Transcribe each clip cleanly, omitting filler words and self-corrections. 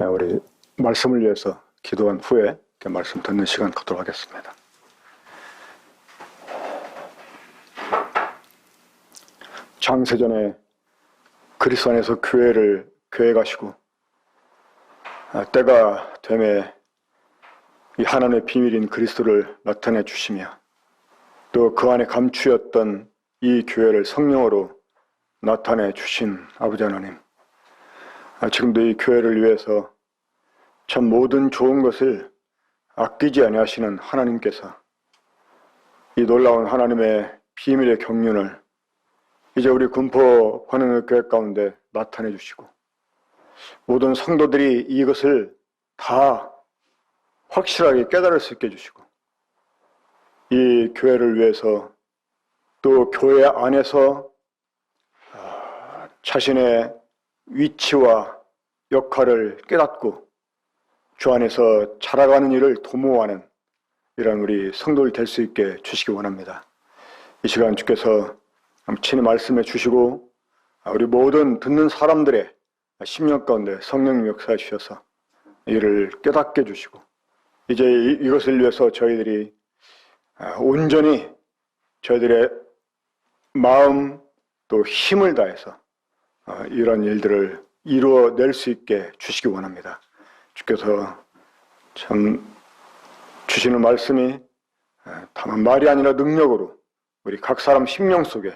우리 말씀을 위해서 기도한 후에 말씀 듣는 시간 갖도록 하겠습니다. 장세전에 그리스도 안에서 교회를 계획하시고 때가 되매 이 하나님의 비밀인 그리스도를 나타내 주시며 또 그 안에 감추었던 이 교회를 성령으로 나타내 주신 아버지 하나님, 지금도 이 교회를 위해서 참 모든 좋은 것을 아끼지 아니하시는 하나님께서 이 놀라운 하나님의 비밀의 경륜을 이제 우리 군포 환영의 교회 가운데 나타내 주시고 모든 성도들이 이것을 다 확실하게 깨달을 수 있게 해주시고 이 교회를 위해서 또 교회 안에서 자신의 위치와 역할을 깨닫고 주 안에서 자라가는 일을 도모하는 이런 우리 성도를 될 수 있게 주시기 원합니다. 이 시간 주께서 친히 말씀해 주시고 우리 모든 듣는 사람들의 심령 가운데 성령님 역사해 주셔서 이를 깨닫게 해주시고 이제 이것을 위해서 저희들이 온전히 저희들의 마음 또 힘을 다해서 이런 일들을 이루어낼 수 있게 주시기 원합니다. 주께서 참 주시는 말씀이 다만 말이 아니라 능력으로 우리 각 사람 심령 속에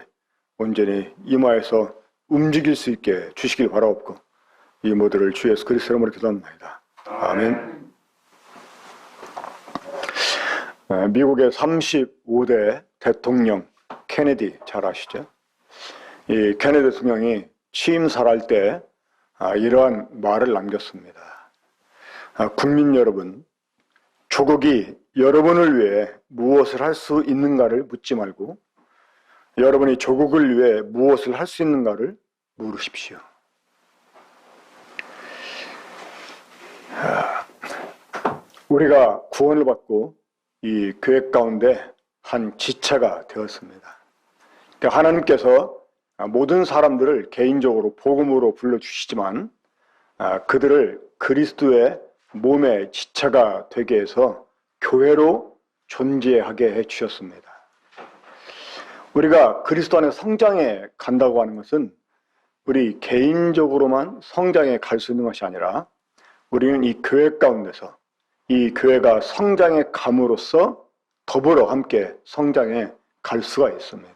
온전히 임하여서 움직일 수 있게 주시길 바라옵고 이 모두를 주 예수 그리스도 이름으로 기도합니다. 아멘. 미국의 35대 대통령 케네디 잘 아시죠? 이 케네디 대통령이 취임사할 때 이러한 말을 남겼습니다. 국민 여러분, 조국이 여러분을 위해 무엇을 할 수 있는가를 묻지 말고 여러분이 조국을 위해 무엇을 할 수 있는가를 물으십시오. 우리가 구원을 받고 이 교회 가운데 한 지체가 되었습니다. 하나님께서 모든 사람들을 개인적으로 복음으로 불러주시지만 그들을 그리스도의 몸의 지체가 되게 해서 교회로 존재하게 해주셨습니다. 우리가 그리스도 안에 성장해 간다고 하는 것은 우리 개인적으로만 성장해 갈 수 있는 것이 아니라 우리는 이 교회 가운데서 이 교회가 성장해 감으로써 더불어 함께 성장해 갈 수가 있습니다.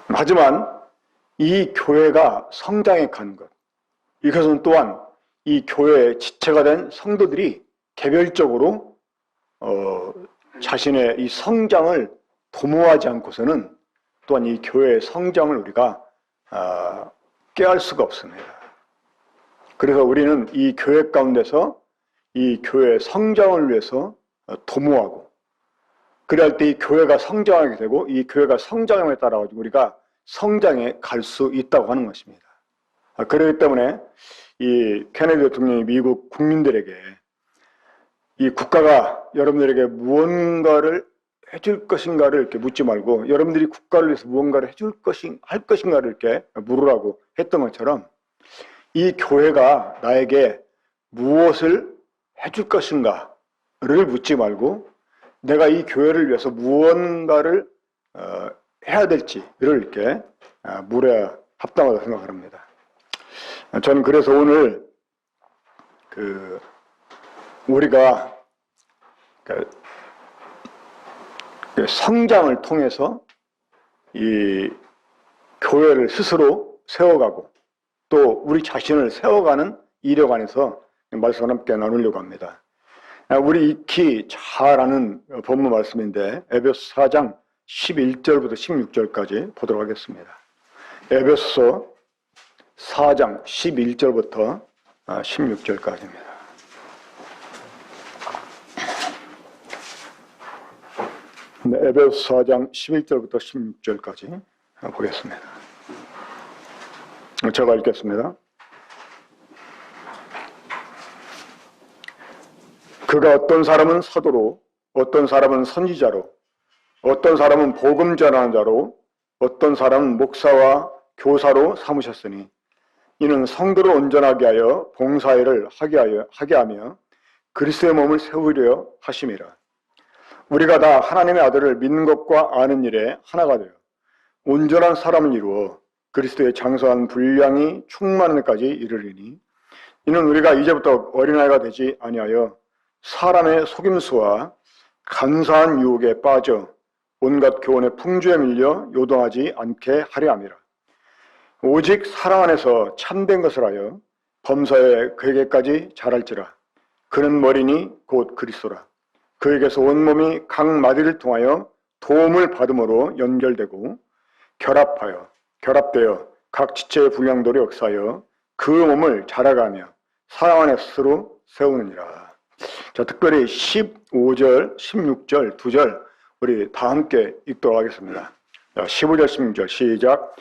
하지만 이 교회가 성장해 가는 것, 이것은 또한 이 교회의 지체가 된 성도들이 개별적으로 자신의 이 성장을 도모하지 않고서는 또한 이 교회의 성장을 우리가 깨할 수가 없습니다. 그래서 우리는 이 교회 가운데서 이 교회의 성장을 위해서 도모하고 그럴 때 이 교회가 성장하게 되고 이 교회가 성장함에 따라 우리가 성장해 갈 수 있다고 하는 것입니다. 그렇기 때문에 이 케네디 대통령이 미국 국민들에게 이 국가가 여러분들에게 무언가를 해줄 것인가를 이렇게 묻지 말고 여러분들이 국가를 위해서 무언가를 할 것인가를 이렇게 물으라고 했던 것처럼 이 교회가 나에게 무엇을 해줄 것인가를 묻지 말고 내가 이 교회를 위해서 무언가를 해야 될지를 이렇게 물어야 합당하다고 생각합니다. 저는 그래서 오늘 우리가 성장을 통해서 이 교회를 스스로 세워가고 또 우리 자신을 세워가는 이력 안에서 말씀을 함께 나누려고 합니다. 우리 익히 잘 아는 본문 말씀인데 에베소서 4장 11절부터 16절까지 보도록 하겠습니다. 에베소서 4장 11절부터 16절까지입니다. 에베소서 4장 11절부터 16절까지 보겠습니다. 제가 읽겠습니다. 그가 어떤 사람은 사도로, 어떤 사람은 선지자로, 어떤 사람은 복음 전하는 자로, 어떤 사람은 목사와 교사로 삼으셨으니 이는 성도를 온전하게 하여 봉사일을 하게 하며 그리스도의 몸을 세우려 하심이라. 우리가 다 하나님의 아들을 믿는 것과 아는 일에 하나가 되어 온전한 사람을 이루어 그리스도의 장성한 분량이 충만한 데까지 이르리니, 이는 우리가 이제부터 어린아이가 되지 아니하여 사람의 속임수와 간사한 유혹에 빠져 온갖 교훈의 풍조에 밀려 요동하지 않게 하려 함이라. 오직 사랑 안에서 참된 것을 하여 범사에 그에게까지 자랄지라. 그는 머리니 곧 그리스도라. 그에게서 온몸이 각 마디를 통하여 도움을 받음으로 연결되고 결합되어 각 지체의 분량도로 역사하여 그 몸을 자라가며 사랑 안에 스스로 세우느니라. 자, 특별히 15절, 16절, 2절 우리 다 함께 읽도록 하겠습니다. 자, 15절, 16절 시작.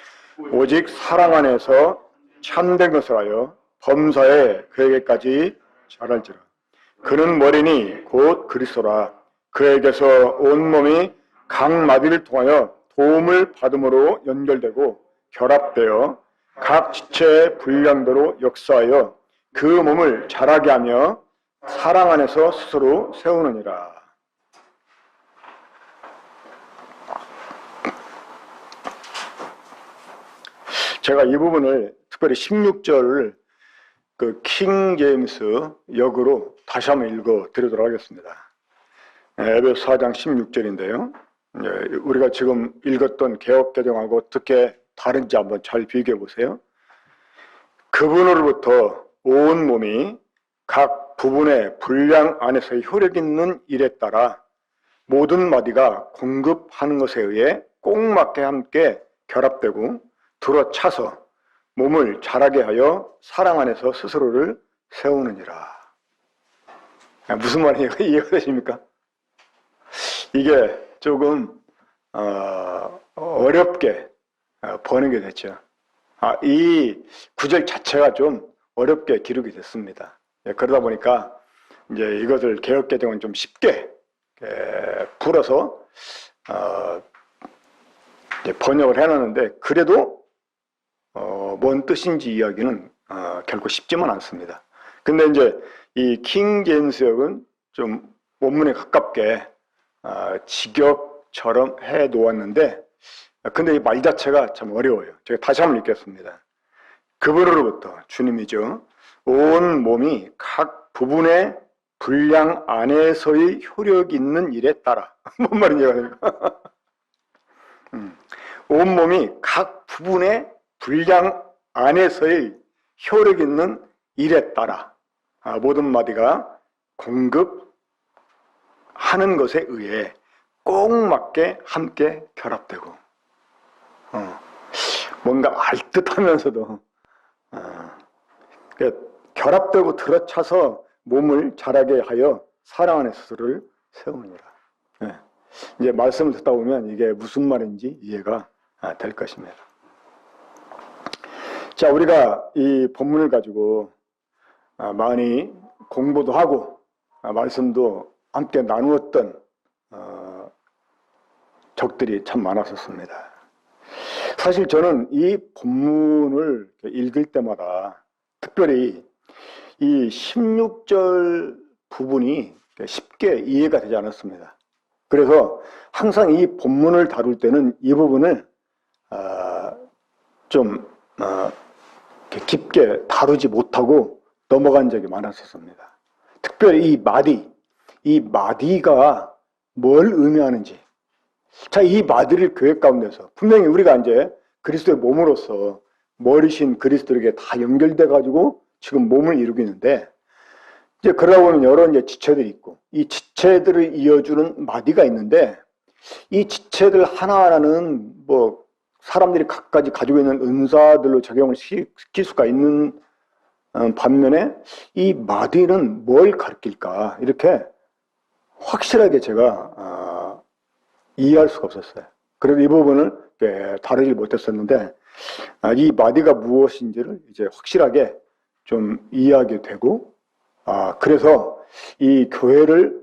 오직 사랑 안에서 참된 것을 하여 범사에 그에게까지 자랄지라. 그는 머리니 곧 그리스도라. 그에게서 온몸이 각 마디를 통하여 도움을 받음으로 연결되고 결합되어 각 지체의 분량대로 역사하여 그 몸을 자라게 하며 사랑 안에서 스스로 세우느니라. 제가 이 부분을 특별히 16절을 그 킹 제임스 역으로 다시 한번 읽어 드리도록 하겠습니다. 에베소 4장 16절인데요. 우리가 지금 읽었던 개역개정하고 어떻게 다른지 한번 잘 비교해 보세요. 그분으로부터 온 몸이 각 부분의 분량 안에서의 효력 있는 일에 따라 모든 마디가 공급하는 것에 의해 꼭 맞게 함께 결합되고 들어차서 몸을 자라게 하여 사랑 안에서 스스로를 세우느니라. 무슨 말이에요? 이해가 되십니까? 이게 조금 어렵게 번역이 됐죠. 이 구절 자체가 좀 어렵게 기록이 됐습니다. 그러다 보니까 이제 이것을 개역개정은 좀 쉽게 풀어서 번역을 해놨는데, 그래도 뭔 뜻인지 이야기는 결코 쉽지만 않습니다. 근데 이제 이 킹 제임스 역은 좀 원문에 가깝게 직역처럼 해 놓았는데, 근데 이 말 자체가 참 어려워요. 제가 다시 한번 읽겠습니다. 그분으로부터, 주님이죠, 온 몸이 각 부분의 분량 안에서의 효력 있는 일에 따라 뭔 말인지 아십니까? 온 몸이 각 부분의 분량 안에서의 효력 있는 일에 따라 모든 마디가 공급하는 것에 의해 꼭 맞게 함께 결합되고, 뭔가 알듯하면서도 결합되고 들어차서 몸을 자라게 하여 사랑 안에 스스로를 세우느니라. 이제 말씀을 듣다 보면 이게 무슨 말인지 이해가 될 것입니다. 자, 우리가 이 본문을 가지고 많이 공부도 하고 말씀도 함께 나누었던 적들이 참 많았었습니다. 사실 저는 이 본문을 읽을 때마다 특별히 이 16절 부분이 쉽게 이해가 되지 않았습니다. 그래서 항상 이 본문을 다룰 때는 이 부분을 좀 깊게 다루지 못하고 넘어간 적이 많았었습니다. 특별히 이 마디가 뭘 의미하는지. 자, 이 마디를 교회 가운데서 분명히 우리가 이제 그리스도의 몸으로서 머리신 그리스도에게 다 연결돼 가지고 지금 몸을 이루고 있는데, 이제 그러다 보면 여러 이제 지체들이 있고, 이 지체들을 이어주는 마디가 있는데, 이 지체들 하나하나는 뭐 사람들이 각가지 가지고 있는 은사들로 적용을 시킬 수가 있는 반면에 이 마디는 뭘 가르칠까, 이렇게 확실하게 제가 이해할 수가 없었어요. 그래서 이 부분을 다루지 못했었는데, 이 마디가 무엇인지를 이제 확실하게 좀 이해하게 되고, 그래서 이 교회를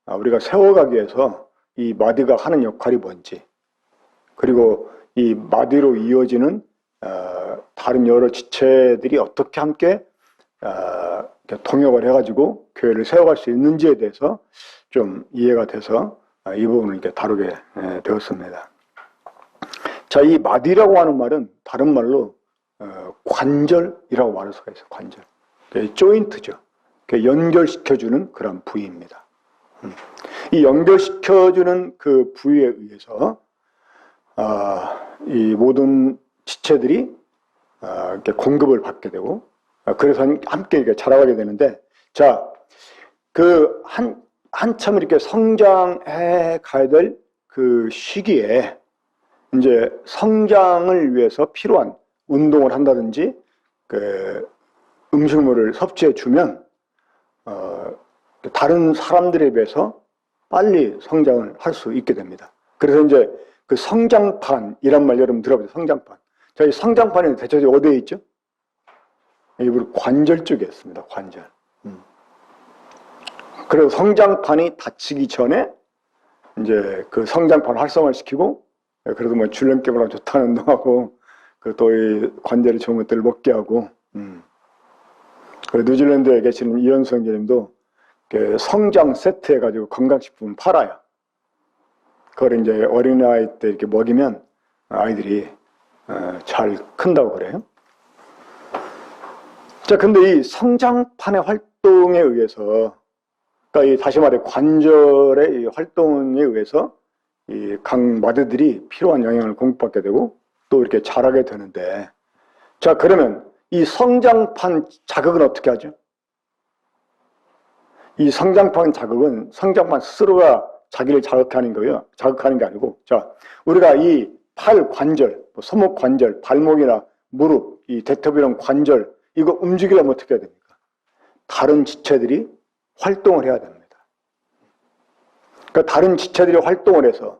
우리가 세워가기 위해서 이 마디가 하는 역할이 뭔지, 그리고 이 마디로 이어지는 다른 여러 지체들이 어떻게 함께 통역을 해가지고 교회를 세워갈 수 있는지에 대해서 좀 이해가 돼서 이 부분을 이렇게 다루게 되었습니다. 자, 이 마디라고 하는 말은 다른 말로 관절이라고 말할 수가 있어요. 관절. 조인트죠. 연결시켜주는 그런 부위입니다. 이 연결시켜주는 그 부위에 의해서 이 모든 지체들이 이렇게 공급을 받게 되고 그래서 함께 이렇게 자라가게 되는데, 자, 그 한참 이렇게 성장해 가야 될 그 시기에 이제 성장을 위해서 필요한 운동을 한다든지 그 음식물을 섭취해 주면 다른 사람들에 비해서 빨리 성장을 할 수 있게 됩니다. 그래서 이제 그 성장판이란 말 여러분 들어보세요. 성장판. 자, 이 성장판이 대체적으로 어디에 있죠? 일부러 관절 쪽에 있습니다. 관절. 그래서 성장판이 닫히기 전에 이제 그 성장판 활성화를 시키고, 그래도 뭐 줄넘기보다 좋다는 운동하고, 또 이 관절에 좋은 것들을 먹게 하고, 뉴질랜드에 계시는 이현수 형제님도 성장 세트 해가지고 건강식품 팔아요. 그걸 이제 어린아이 때 이렇게 먹이면 아이들이 잘 큰다고 그래요. 자, 근데 이 성장판의 활동에 의해서, 그러니까 이 다시 말해 관절의 이 활동에 의해서 이 각 마디들이 필요한 영양을 공급받게 되고 또 이렇게 자라게 되는데, 자, 그러면 이 성장판 자극은 어떻게 하죠? 이 성장판 자극은 성장판 스스로가 자기를 자극하는 거예요. 자극하는 게 아니고, 자, 우리가 이 팔 관절, 손목 관절, 발목이나 무릎, 이 대퇴부 이런 관절, 이거 움직이려면 어떻게 해야 됩니까? 다른 지체들이 활동을 해야 됩니다. 그러니까 다른 지체들이 활동을 해서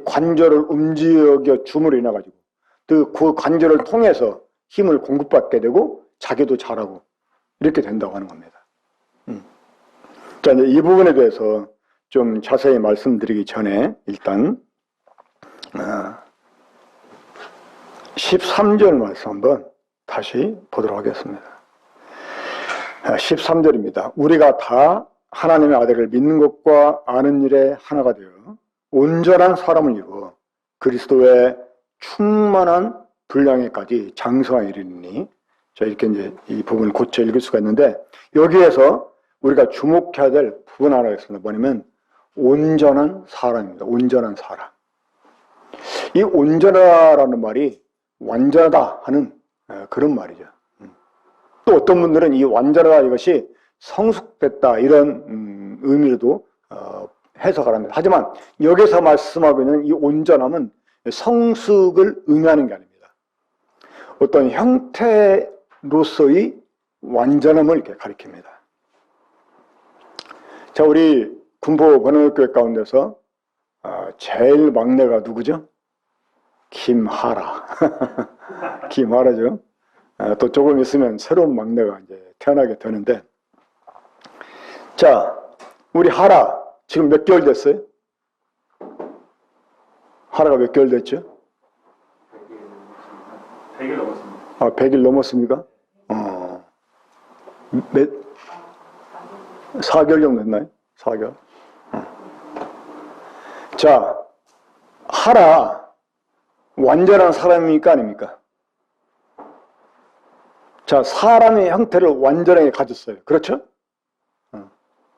관절을 움직여 줌으로 인해 가지고 그 관절을 통해서 힘을 공급받게 되고 자기도 자라고 이렇게 된다고 하는 겁니다. 자, 이제 이 부분에 대해서 좀 자세히 말씀드리기 전에 일단 13절 말씀 한번 다시 보도록 하겠습니다. 13절입니다. 우리가 다 하나님의 아들을 믿는 것과 아는 일에 하나가 되어 온전한 사람을 이루어 그리스도의 충만한 분량에까지 장성하여 이르니, 자, 이렇게 이제 이 부분을 고쳐 읽을 수가 있는데, 여기에서 우리가 주목해야 될 부분 하나가 있습니다. 뭐냐면 온전한 사람입니다. 온전한 사람. 이 온전하라는 말이 완전하다 하는 그런 말이죠. 또 어떤 분들은 이 완전하다 이것이 성숙됐다 이런 의미로도 해석을 합니다. 하지만 여기서 말씀하고 있는 이 온전함은 성숙을 의미하는 게 아닙니다. 어떤 형태로서의 완전함을 이렇게 가리킵니다. 자, 우리 군포 번영교회 가운데서 제일 막내가 누구죠? 김하라. 김하라죠. 또 조금 있으면 새로운 막내가 이제 태어나게 되는데, 자, 우리 하라 지금 몇 개월 됐어요? 하라가 몇 개월 됐죠? 100일 넘었습니다. 100일 넘었습니까? 4개월 정도 됐나요? 4개월. 자, 하라 완전한 사람입니까? 아닙니까? 자, 사람의 형태를 완전하게 가졌어요. 그렇죠?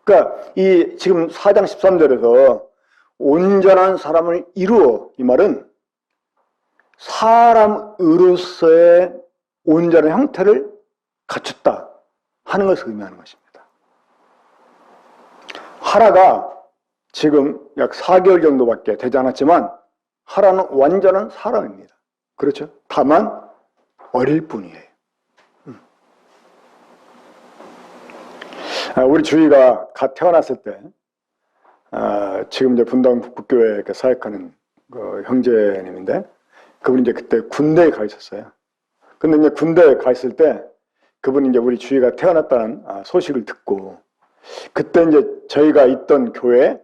그러니까 이 지금 4장 13절에서 온전한 사람을 이루어, 이 말은 사람으로서의 온전한 형태를 갖췄다 하는 것을 의미하는 것입니다. 하라가 지금 약 4개월 정도밖에 되지 않았지만 하라는 완전한 사람입니다. 그렇죠? 다만 어릴 뿐이에요. 우리 주희가 갓 태어났을 때 지금 이제 분당 북부교회에 사역하는 그 형제님인데, 그분이 이제 그때 군대에 가 있었어요. 근데 이제 군대에 가 있을 때 그분이 이제 우리 주희가 태어났다는 소식을 듣고, 그때 이제 저희가 있던 교회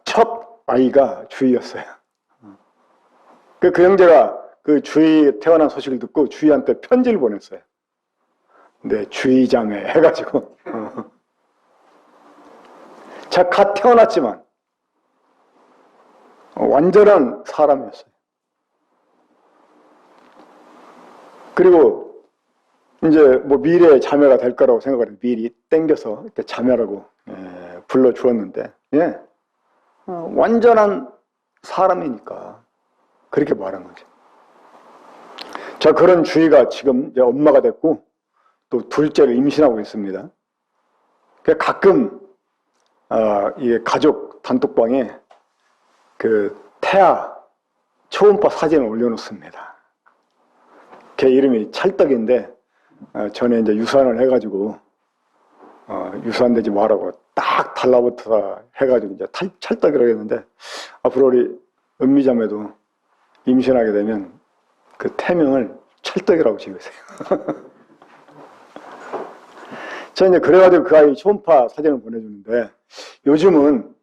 첫 아이가 주희였어요. 그 형제가 그 주희 태어난 소식을 듣고 주희한테 편지를 보냈어요. 근데 주희자매 해가지고 제가 갓 태어났지만 완전한 사람이었어요. 그리고 이제 뭐 미래의 자매가 될 거라고 생각을 해서 미리 땡겨서 이렇게 자매라고 불러주었는데, 예, 완전한 사람이니까 그렇게 말한 거죠. 자, 그런 주희가 지금 이제 엄마가 됐고 또 둘째를 임신하고 있습니다. 가끔 이 가족 단톡방에 그 태아 초음파 사진을 올려놓습니다. 걔 이름이 찰떡인데 전에 이제 유산을 해가지고 유산되지 말라고 딱 달라붙어서 해가지고 이제 찰떡이라고 했는데 앞으로 우리 은미자매도 임신하게 되면 그 태명을 찰떡이라고 지으세요. 저 이제 그래가지고 그 아이 초음파 사진을 보내주는데 요즘은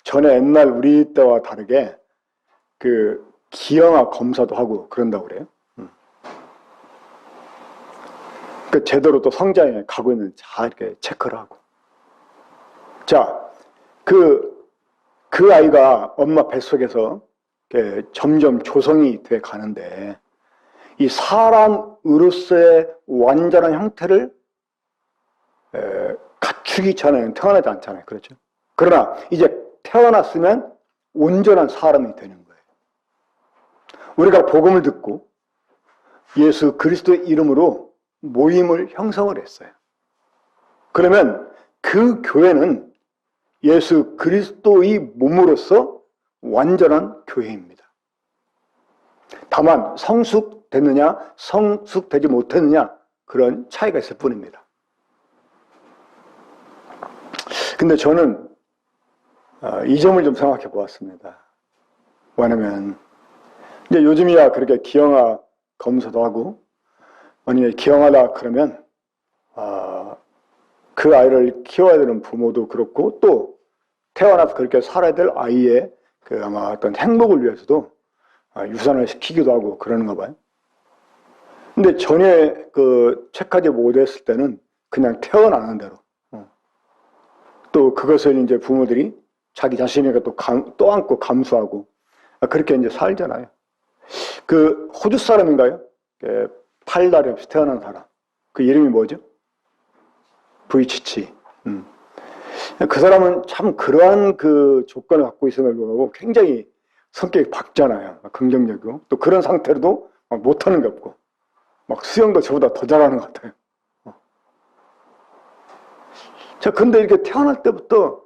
전에 옛날 우리 때와 다르게 그 기형아 검사도 하고 그런다고 그래요. 그 제대로 또 성장에 가고 있는지 다 이렇게 체크를 하고. 자, 그 아이가 엄마 뱃속에서 점점 조성이 돼 가는데 이 사람으로서의 완전한 형태를 갖추기 전에는 태어나지 않잖아요. 그렇죠? 그러나 이제 태어났으면 온전한 사람이 되는 거예요. 우리가 복음을 듣고 예수 그리스도의 이름으로 모임을 형성을 했어요. 그러면 그 교회는 예수 그리스도의 몸으로서 완전한 교회입니다. 다만 성숙됐느냐 성숙되지 못했느냐 그런 차이가 있을 뿐입니다. 근데 저는 이 점을 좀 생각해 보았습니다. 왜냐면 이제 요즘이야 그렇게 기형아 검사도 하고 만약에 기형하다 그러면 그 아이를 키워야 되는 부모도 그렇고 또 태어나서 그렇게 살아야 될 아이의 그 아마 어떤 행복을 위해서도 유산을 시키기도 하고 그러는가 봐요. 근데 전에 그 책까지 모두했을 때는 그냥 태어나는 대로 또 그것을 이제 부모들이 자기 자신에게 또 안고 감수하고 그렇게 이제 살잖아요. 그 호주 사람인가요? 팔다리 없이 태어난 사람. 그 이름이 뭐죠? 부이치치. 그 사람은 참 그러한 그 조건을 갖고 있음에도 불구하고 굉장히 성격이 밝잖아요. 긍정적이고. 또 그런 상태로도 못하는 게 없고. 막 수영도 저보다 더 잘하는 것 같아요. 자, 근데 이렇게 태어날 때부터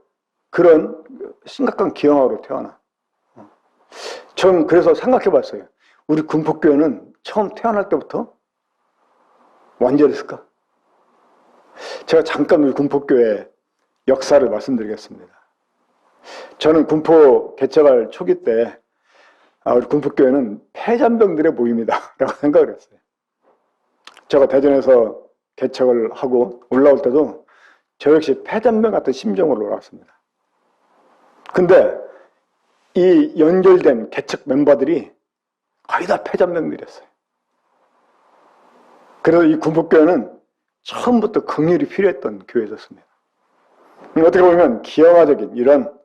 그런 심각한 기형아로 태어나. 전 그래서 생각해 봤어요. 우리 군폭교회는 처음 태어날 때부터 완전했을까? 제가 잠깐 우리 군폭교회 역사를 말씀드리겠습니다. 저는 군포 개척할 초기 때 우리 군폭교회는 폐잔병들의 모임이다 라고 생각을 했어요. 제가 대전에서 개척을 하고 올라올 때도 저 역시 폐잔병 같은 심정으로 올라왔습니다. 근데 이 연결된 개척 멤버들이 거의 다 폐잔병들이었어요. 그래서 이 군폭교회는 처음부터 긍휼이 필요했던 교회였습니다. 어떻게 보면 기형아적인 이런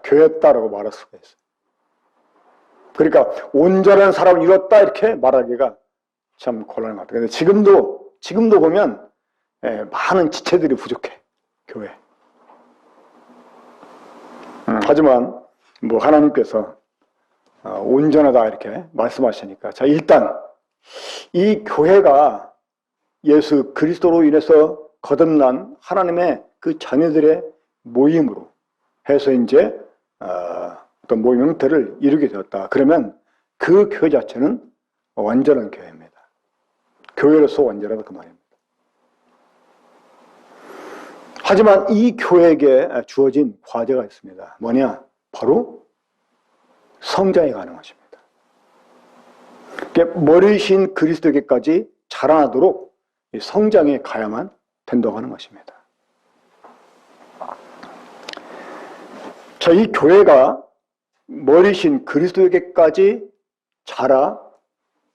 교회였다라고 말할 수가 있어요. 그러니까 온전한 사람을 이뤘다 이렇게 말하기가 참 곤란한 것 같아요. 근데 지금도 보면 많은 지체들이 부족해, 교회. 하지만 뭐 하나님께서 온전하다 이렇게 말씀하시니까 자, 일단 이 교회가 예수 그리스도로 인해서 거듭난 하나님의 그 자녀들의 모임으로 해서 이제 어떤 모임 형태를 이루게 되었다. 그러면 그 교회 자체는 완전한 교회입니다. 교회로서 완전하다 그 말입니다. 하지만 이 교회에게 주어진 과제가 있습니다. 뭐냐? 바로 성장이 가는 것입니다. 머리신 그리스도에게까지 자라나도록 성장에 가야만 된다고 하는 것입니다. 자, 이 교회가 머리신 그리스도에게까지 자라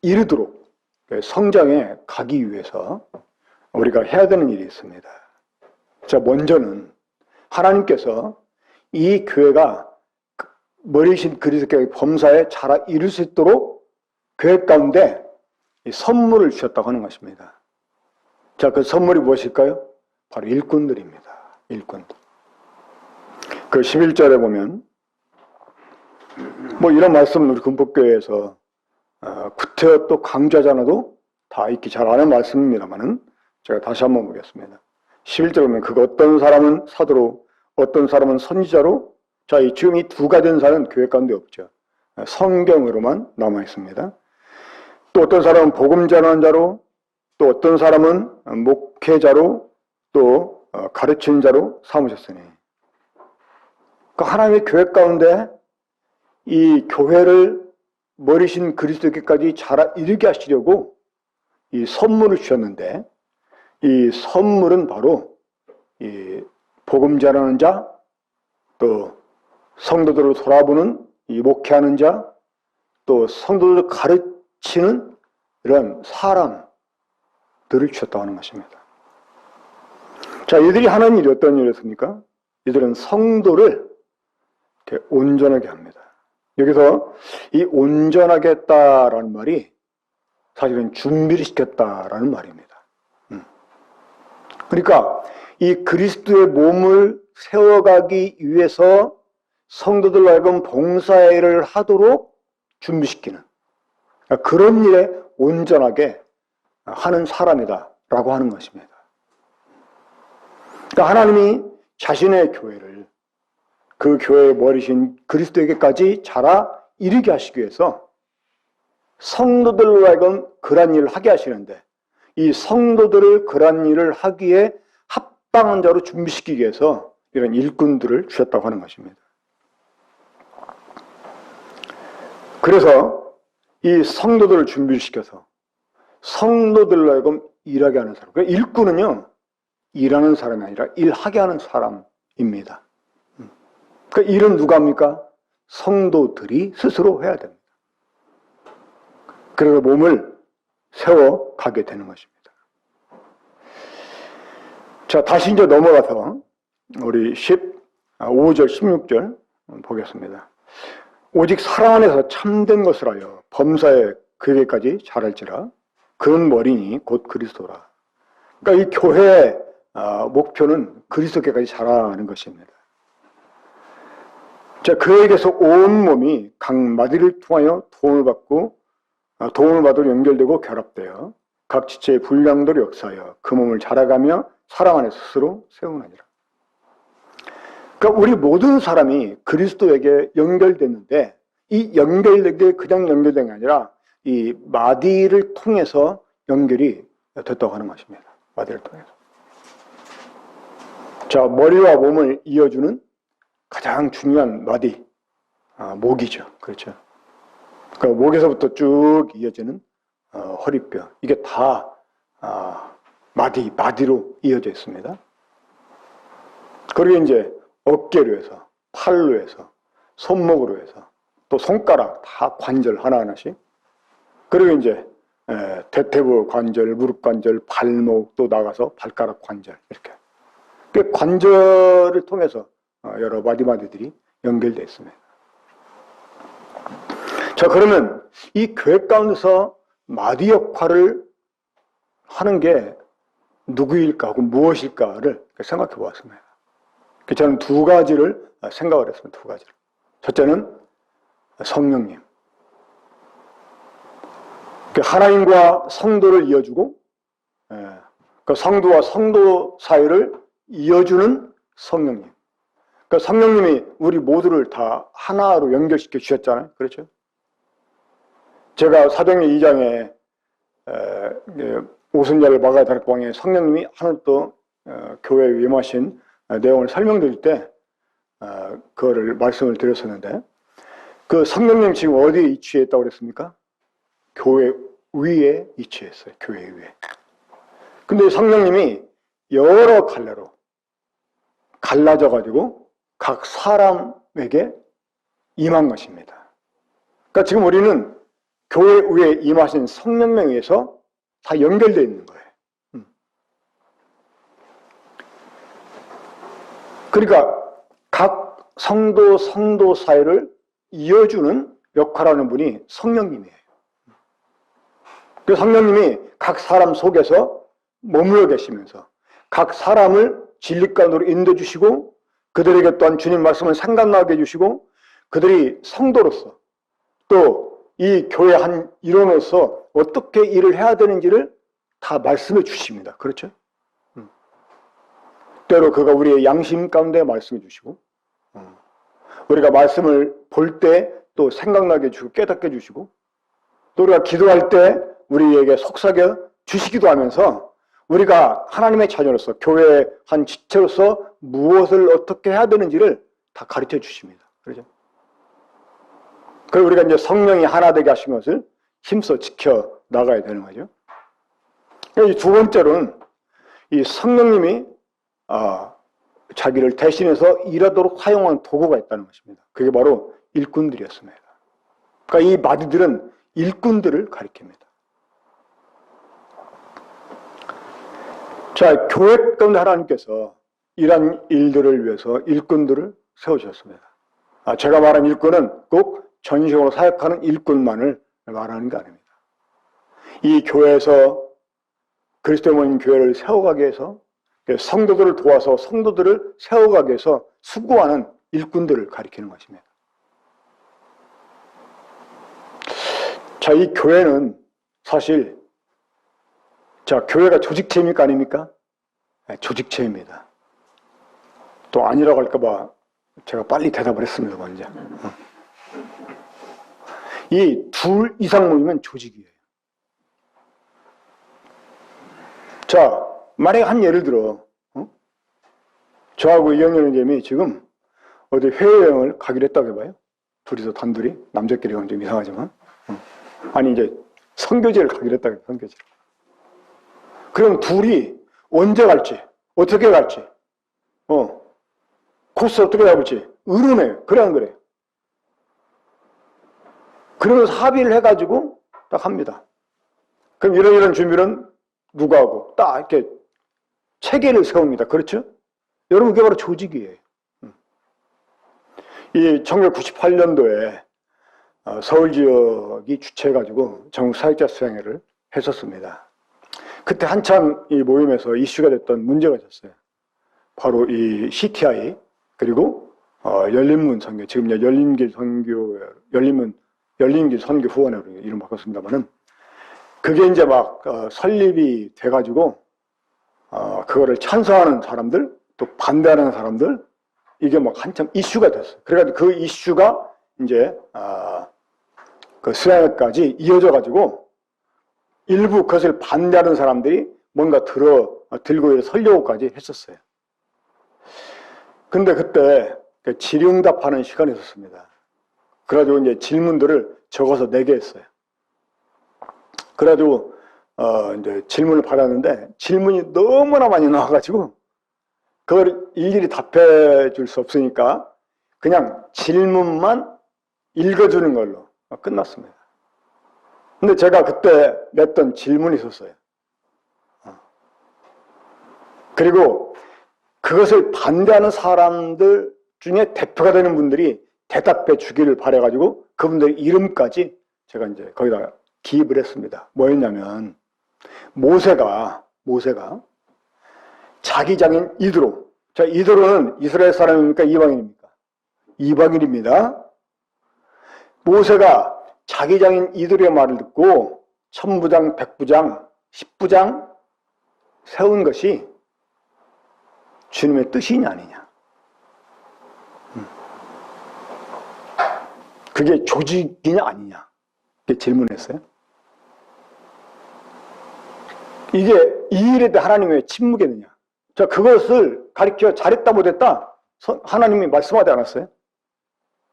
이르도록 성장에 가기 위해서 우리가 해야 되는 일이 있습니다. 자, 먼저는 하나님께서 이 교회가 머리신 그리스도의 범사에 자라 이룰 수 있도록 교회 가운데 선물을 주셨다고 하는 것입니다. 자, 그 선물이 무엇일까요? 바로 일꾼들입니다. 일꾼들. 그 11절에 보면 뭐 이런 말씀은 우리 금복교회에서 구태여 또 강조하지 않아도 다 읽기 잘 아는 말씀입니다만은 제가 다시 한번 보겠습니다. 11절에 보면 그 어떤 사람은 사도로 어떤 사람은 선지자로 자, 지금 이 두 가지 은사는 교회 가운데 없죠. 성경으로만 남아 있습니다. 또 어떤 사람은 복음 전하는 자로 또 어떤 사람은 목회자로 또 가르치는 자로 삼으셨으니 그 하나님의 교회 가운데 이 교회를 머리신 그리스도께까지 자라 이르게 하시려고 이 선물을 주셨는데 이 선물은 바로 이 복음 전하는 자, 또 성도들을 돌아보는 이 목회하는 자, 또 성도들을 가르치는 이런 사람들을 주셨다고 하는 것입니다. 자, 이들이 하는 일이 어떤 일이었습니까? 이들은 성도를 이렇게 온전하게 합니다. 여기서 이 온전하게 했다라는 말이 사실은 준비를 시켰다라는 말입니다. 그러니까 이 그리스도의 몸을 세워가기 위해서 성도들로 하여금 봉사일을 하도록 준비시키는 그런 일에 온전하게 하는 사람이다라고 하는 것입니다. 그러니까 하나님이 자신의 교회를 그 교회의 머리신 그리스도에게까지 자라 이르게 하시기 위해서 성도들로 하여금 그런 일을 하게 하시는데 이 성도들을 그런 일을 하기에 합당한 자로 준비시키기 위해서 이런 일꾼들을 주셨다고 하는 것입니다. 그래서 이 성도들을 준비시켜서 성도들로 하여금 일하게 하는 사람. 그러니까 일꾼은요, 일하는 사람이 아니라 일하게 하는 사람입니다. 그러니까 일은 누가 합니까? 성도들이 스스로 해야 됩니다. 그래서 몸을 세워가게 되는 것입니다. 자, 다시 이제 넘어가서 우리 15절, 16절 보겠습니다. 오직 사랑 안에서 참된 것을 하여 범사에 그에게까지 자랄지라 그는 머리니 곧 그리스도라. 그러니까 이 교회의 목표는 그리스도께까지 자라는 것입니다. 자, 그에게서 온 몸이 각 마디를 통하여 도움을 받으러 연결되고 결합되어 각 지체의 분량대로 역사하여 그 몸을 자라가며 사랑 안에 스스로 세우느니라. 그러니까 우리 모든 사람이 그리스도에게 연결됐는데 이 연결되게 그냥 연결된 게 아니라 이 마디를 통해서 연결이 됐다고 하는 것입니다. 마디를 통해서. 자, 머리와 몸을 이어주는 가장 중요한 마디, 목이죠. 그렇죠. 그러니까 목에서부터 쭉 이어지는 허리뼈. 이게 다 마디로 이어져 있습니다. 그리고 이제 어깨로 해서, 팔로 해서, 손목으로 해서, 또 손가락 다 관절 하나하나씩. 그리고 이제 대퇴부 관절, 무릎 관절, 발목 또 나가서 발가락 관절 이렇게. 그 관절을 통해서 여러 마디들이 연결되어 있습니다. 자, 그러면 이 교회 가운데서 마디 역할을 하는 게 누구일까 하고 무엇일까를 생각해 보았습니다. 저는 두 가지를 생각을 했습니다. 두 가지를. 첫째는 성령님. 하나님과 성도를 이어주고 그 성도와 성도 사이를 이어주는 성령님. 그러니까 성령님이 우리 모두를 다 하나로 연결시켜 주셨잖아요. 그렇죠? 제가 사도행전 2장에 오순절을 막아야 될 광에 성령님이 하늘도 교회에 임하신 내용을 설명드릴 때 그거를 말씀을 드렸었는데 그 성령님 지금 어디에 위치해 있다고 그랬습니까? 교회 위에 위치했어요. 교회 위에. 근데 성령님이 여러 갈래로 갈라져 가지고 각 사람에게 임한 것입니다. 그러니까 지금 우리는 교회 위에 임하신 성령에 의해서 다 연결되어 있는 거예요. 그러니까 각 성도 사이를 이어주는 역할하는 분이 성령님이에요. 그 성령님이 각 사람 속에서 머물러 계시면서 각 사람을 진리 가운데로 인도해 주시고 그들에게 또한 주님 말씀을 생각나게 해주시고 그들이 성도로서 또 이 교회 한 일원으로서 어떻게 일을 해야 되는지를 다 말씀해 주십니다. 그렇죠? 때로 그가 우리의 양심 가운데 말씀해 주시고 우리가 말씀을 볼 때 또 생각나게 해주고 깨닫게 해주시고 또 우리가 기도할 때 우리에게 속삭여 주시기도 하면서 우리가 하나님의 자녀로서 교회의 한 지체로서 무엇을 어떻게 해야 되는지를 다 가르쳐 주십니다. 그렇죠? 그리고 우리가 이제 성령이 하나 되게 하신 것을 힘써 지켜 나가야 되는 거죠. 두 번째로는 이 성령님이 자기를 대신해서 일하도록 사용한 도구가 있다는 것입니다. 그게 바로 일꾼들이었습니다. 그러니까 이 마디들은 일꾼들을 가리킵니다. 자, 교회 가운데 하나님께서 이러한 일들을 위해서 일꾼들을 세우셨습니다. 제가 말한 일꾼은 꼭 전식으로 사역하는 일꾼만을 말하는 게 아닙니다. 이 교회에서 그리스도의 모인 교회를 세워가기 위해서 성도들을 도와서 성도들을 세워가기 위해서 수고하는 일꾼들을 가리키는 것입니다. 자, 이 교회는 사실 교회가 조직체입니까 아닙니까? 네, 조직체입니다. 또 아니라고 할까봐 제가 빨리 대답을 했습니다. 먼저. 이 둘 이상 모이면 조직이에요. 자, 만약에 한 예를 들어 저하고 이영렬 선생님이 지금 어디 해외여행을 가기로 했다고 해봐요. 둘이서 단둘이 남자끼리 가면 좀 이상하지만 아니 이제 선교지를 가기로 했다고 해요. 선교지를. 그럼 둘이 언제 갈지 어떻게 갈지 코스 어떻게 잡을지 의논해요. 그래 안 그래? 그러면서 합의를 해가지고 딱 합니다. 그럼 이런 준비는 누가 하고 딱 이렇게 체계를 세웁니다. 그렇죠? 여러분 그게 바로 조직이에요. 이 1998년도에 서울 지역이 주최해가지고 전국 사역자 수양회를 했었습니다. 그때 한참 이 모임에서 이슈가 됐던 문제가 있었어요. 바로 이 CTI 그리고 열린문 선교, 지금 열린길 선교, 열린길 선교 후원회로 이름 바꿨습니다만은 그게 이제 막 설립이 돼가지고 그거를 찬성하는 사람들 또 반대하는 사람들 이게 막 한참 이슈가 됐어요. 그래가지고 그 이슈가 이제 그 수양회까지 이어져가지고 일부 그것을 반대하는 사람들이 뭔가 들고 설교까지 했었어요. 근데 그때 질의응답하는 시간이 있었습니다. 그래가지고 이제 질문들을 적어서 내게 했어요. 그래가지고 이제 질문을 받았는데 질문이 너무나 많이 나와가지고 그걸 일일이 답해 줄 수 없으니까 그냥 질문만 읽어주는 걸로 끝났습니다. 근데 제가 그때 냈던 질문이 있었어요. 그리고 그것을 반대하는 사람들 중에 대표가 되는 분들이 대답해 주기를 바래가지고 그분들의 이름까지 제가 이제 거기다 기입을 했습니다. 뭐였냐면 모세가 자기 장인 이드로. 자, 이드로는 이스라엘 사람입니까? 이방인입니까? 이방인입니다. 모세가 자기 장인 이드로의 말을 듣고 천부장, 백부장, 십부장 세운 것이 주님의 뜻이냐 아니냐. 그게 조직이냐 아니냐. 이렇게 질문했어요. 이게 이 일에 대해 하나님이 왜 침묵했느냐. 자, 그것을 가리켜 잘했다 못했다 하나님이 말씀하지 않았어요.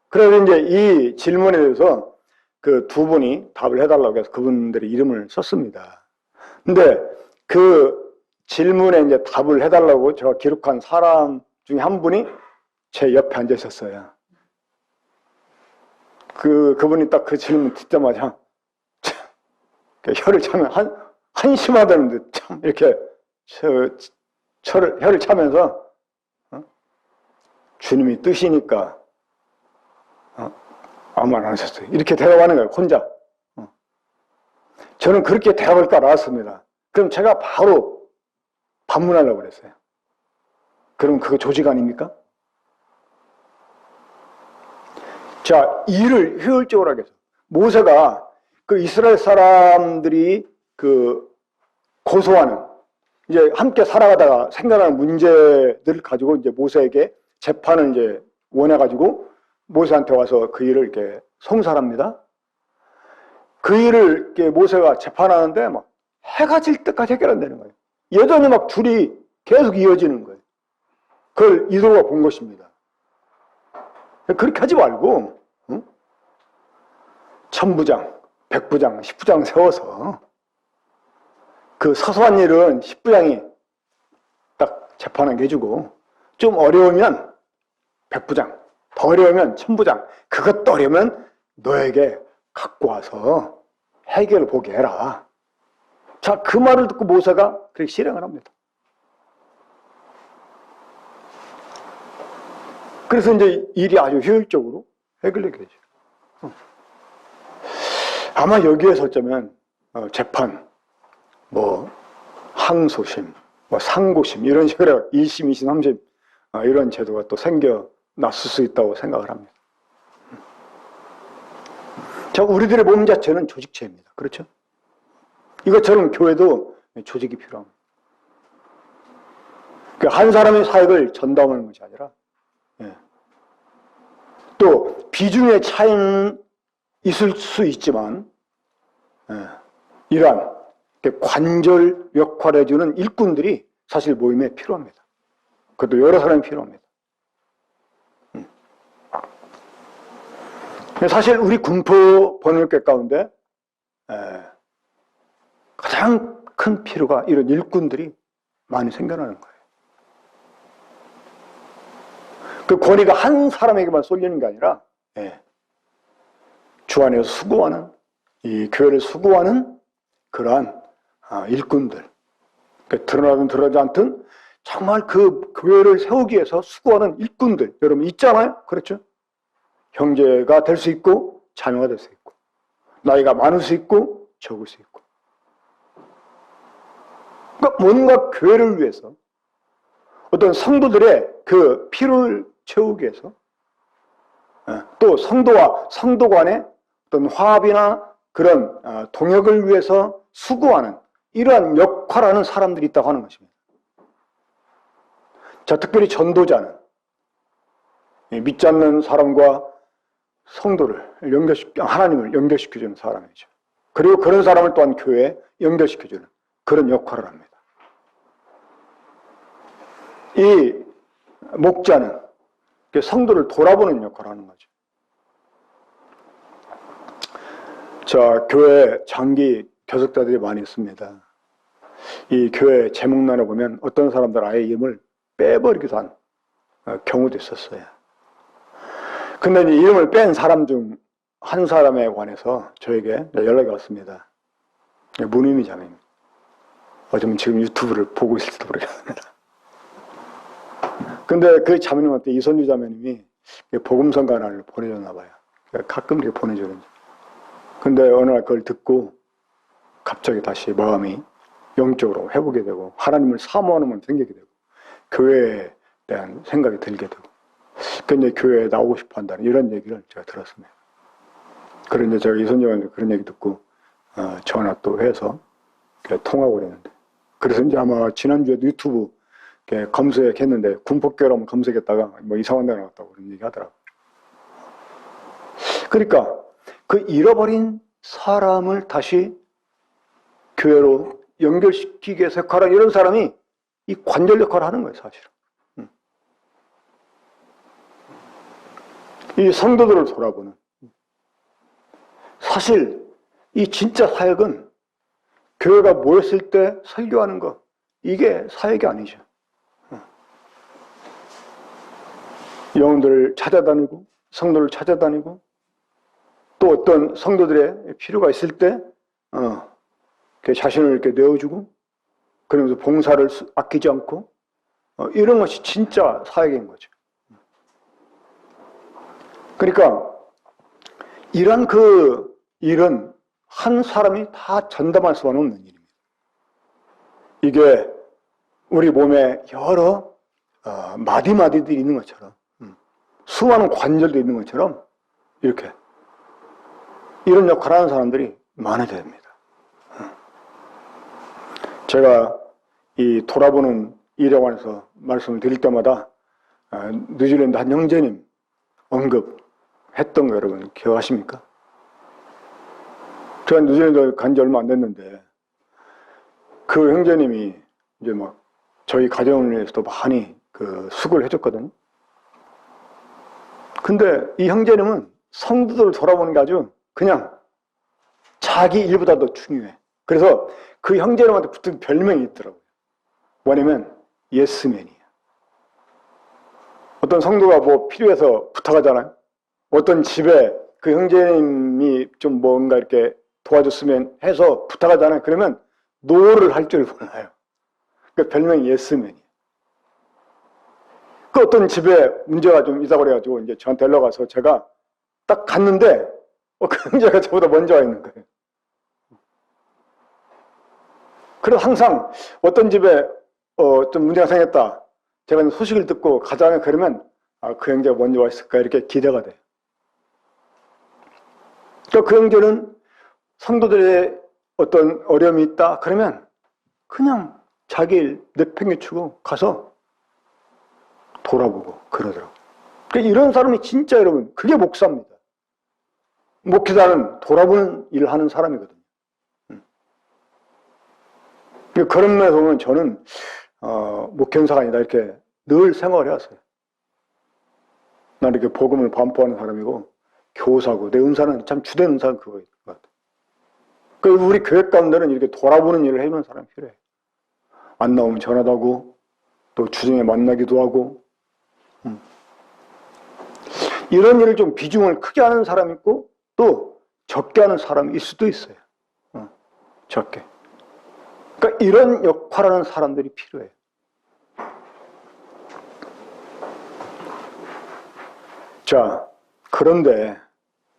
그래서 이제 이 질문에 대해서 그 두 분이 답을 해달라고 해서 그분들의 이름을 썼습니다. 근데 그 질문에 이제 답을 해달라고 제가 기록한 사람 중에 한 분이 제 옆에 앉아 있었어요. 그분이 딱 그 질문 듣자마자 혀를 차면 한심하다는데 참 이렇게 혀를 차면서 주님이 뜻이니까 아무 말 안 하셨어요. 이렇게 대답하는 거예요, 혼자. 저는 그렇게 대답할 줄 알았습니다. 그럼 제가 바로 반문하려고 그랬어요. 그럼 그거 조직 아닙니까? 자, 일을 효율적으로 하기 위해서 모세가 그 이스라엘 사람들이 그 고소하는, 이제 함께 살아가다가 생겨나는 문제들을 가지고 이제 모세에게 재판을 이제 원해가지고 모세한테 와서 그 일을 이렇게 송살합니다. 그 일을 이렇게 모세가 재판하는데 막 해가 질 때까지 해결 안 되는 거예요. 여전히 막 둘이 계속 이어지는 거예요. 그걸 이도가 본 것입니다. 그렇게 하지 말고, 응? 천부장, 백부장, 십부장 세워서 그 사소한 일은 십부장이 딱 재판하게 해주고, 좀 어려우면 백부장, 더 어려우면 천부장, 그것도 어려우면 너에게 갖고 와서 해결을 보게 해라. 자, 그 말을 듣고 모세가 그렇게 실행을 합니다. 그래서 이제 일이 아주 효율적으로 해결되게 되죠. 아마 여기에서 어쩌면 재판, 뭐 항소심, 뭐 상고심 이런 식으로 1심, 2심, 3심 이런 제도가 또 생겨났을 수 있다고 생각을 합니다. 자, 우리들의 몸 자체는 조직체입니다. 그렇죠? 이것처럼 교회도 조직이 필요합니다. 한 사람의 사역을 전담하는 것이 아니라, 또 비중의 차이는 있을 수 있지만, 이러한 관절 역할을 해주는 일꾼들이 사실 모임에 필요합니다. 그것도 여러 사람이 필요합니다. 사실 우리 군포 번역회 가운데 가장 큰 필요가 이런 일꾼들이 많이 생겨나는 거예요. 그 권위가 한 사람에게만 쏠리는 게 아니라 주 안에서 수고하는, 이 교회를 수고하는 그러한 일꾼들, 드러나든 드러나지 않든 정말 그 교회를 세우기 위해서 수고하는 일꾼들 여러분 있잖아요. 그렇죠? 형제가 될 수 있고 자녀가 될 수 있고 나이가 많을 수 있고 적을 수 있고, 그러니까 뭔가 교회를 위해서 어떤 성도들의 그 필요를 채우기 위해서, 또 성도와 성도 간의 어떤 화합이나 그런 동역을 위해서 수고하는 이러한 역할을 하는 사람들이 있다고 하는 것입니다. 자, 특별히 전도자는 믿지 않는 사람과 성도를 하나님을 연결시켜주는 사람이죠. 그리고 그런 사람을 또한 교회에 연결시켜주는 그런 역할을 합니다. 이 목자는 성도를 돌아보는 역할을 하는 거죠. 자, 교회 장기 교섭자들이 많이 있습니다. 이 교회 제목란에 보면 어떤 사람들 아예 이름을 빼버리기도 한 경우도 있었어요. 근데 이제 이름을 뺀 사람 중 한 사람에 관해서 저에게 연락이 왔습니다. 문의미 자매입니다. 어쩌면 지금 유튜브를 보고 있을지도 모르겠습니다. 근데 그 자매님한테 이선주 자매님이 복음성가를 보내줬나 봐요. 가끔 이렇게 보내주는지. 근데 어느 날 그걸 듣고 갑자기 다시 마음이 영적으로 회복이 되고 하나님을 사모하는 마음이 생기게 되고 교회에 대한 생각이 들게 되고 근데 교회에 나오고 싶어 한다는 이런 얘기를 제가 들었습니다. 그런데 제가 이선주한테 그런 얘기 듣고 전화 또 해서 통화하고 그랬는데, 그래서 이제 아마 지난주에도 유튜브 검색했는데 군폭교로 한번 검색했다가 뭐 이상한 데 나왔다고 그런 얘기 하더라고요. 그러니까 그 잃어버린 사람을 다시 교회로 연결시키기 위해서 역할하는 이런 사람이 이 관절 역할을 하는 거예요, 사실은. 이 성도들을 돌아보는. 사실 이 진짜 사역은 교회가 모였을 때 설교하는 거, 이게 사역이 아니죠. 영혼들을 찾아다니고 성도를 찾아다니고 또 어떤 성도들의 필요가 있을 때 자신을 이렇게 내어주고, 그러면서 봉사를 아끼지 않고, 이런 것이 진짜 사역인 거죠. 그러니까 이런 그 일은 한 사람이 다 전담할 수는 없는 일입니다. 이게 우리 몸에 여러 마디마디들이 있는 것처럼, 수많은 관절도 있는 것처럼 이렇게 이런 역할을 하는 사람들이 많아야 됩니다. 제가 이 돌아보는 일에 관해서 말씀을 드릴 때마다 뉴질랜드 한 형제님 언급했던 거 여러분 기억하십니까? 제가 뉴질랜드 간 지 얼마 안 됐는데 그 형제님이 이제 막 저희 가정을 위해서도 많이 그 수고를 해줬거든요. 근데 이 형제님은 성도들을 돌아보는 게 아주 그냥 자기 일보다 더 중요해. 그래서 그 형제님한테 붙은 별명이 있더라고요. 뭐냐면 예스맨이야. 어떤 성도가 뭐 필요해서 부탁하잖아요. 어떤 집에 그 형제님이 좀 뭔가 이렇게 도와줬으면 해서 부탁하잖아요. 그러면 노를 할 줄 몰라요. 그 별명이 예스맨이에요. 그 어떤 집에 문제가 좀 있다고 그래가지고 이제 저한테 연락 와서 제가 딱 갔는데 그 형제가 저보다 먼저 와 있는 거예요. 그래서 항상 어떤 집에 좀 문제가 생겼다. 제가 소식을 듣고 가자면 그러면 그 형제가 먼저 와 있을까 이렇게 기대가 돼요. 그 형제는 성도들의 어떤 어려움이 있다 그러면 그냥 자기 일 내팽개치고 가서 돌아보고 그러더라고요. 그러니까 이런 사람이 진짜 여러분 그게 목사입니다. 목회자는 돌아보는 일을 하는 사람이거든요. 그런 면에서 보면 저는 목회자가 아니다 이렇게 늘 생각을 해왔어요. 난 이렇게 복음을 반포하는 사람이고 교사고 내 은사는 참 주된 은사는 그거인 것 같아요. 그리고 우리 교회 가운데는 이렇게 돌아보는 일을 해주는 사람이 필요해요. 안 나오면 전화도 하고 또 주중에 만나기도 하고 이런 일을 좀 비중을 크게 하는 사람이 있고 또 적게 하는 사람일 수도 있어요. 적게. 그러니까 이런 역할을 하는 사람들이 필요해요. 자, 그런데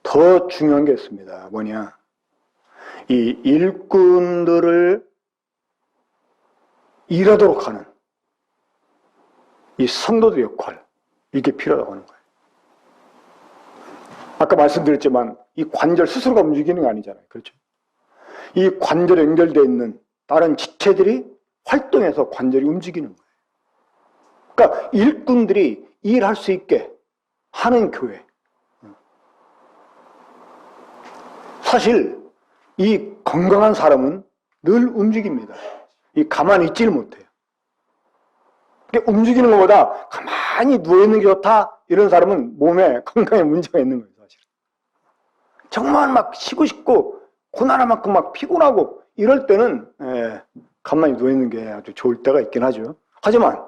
더 중요한 게 있습니다. 뭐냐? 이 일꾼들을 일하도록 하는 이 성도들의 역할, 이게 필요하다고 하는 거예요. 아까 말씀드렸지만 이 관절 스스로가 움직이는 게 아니잖아요. 그렇죠? 이 관절에 연결되어 있는 다른 지체들이 활동해서 관절이 움직이는 거예요. 그러니까 일꾼들이 일할 수 있게 하는 교회. 사실 이 건강한 사람은 늘 움직입니다. 이 가만히 있지를 못해요. 움직이는 것보다 가만히 누워있는 게 좋다 이런 사람은 몸에 건강에 문제가 있는 거예요. 사실 정말 막 쉬고 싶고 고난할 만큼 막 피곤하고 이럴 때는 가만히 누워있는 게 아주 좋을 때가 있긴 하죠. 하지만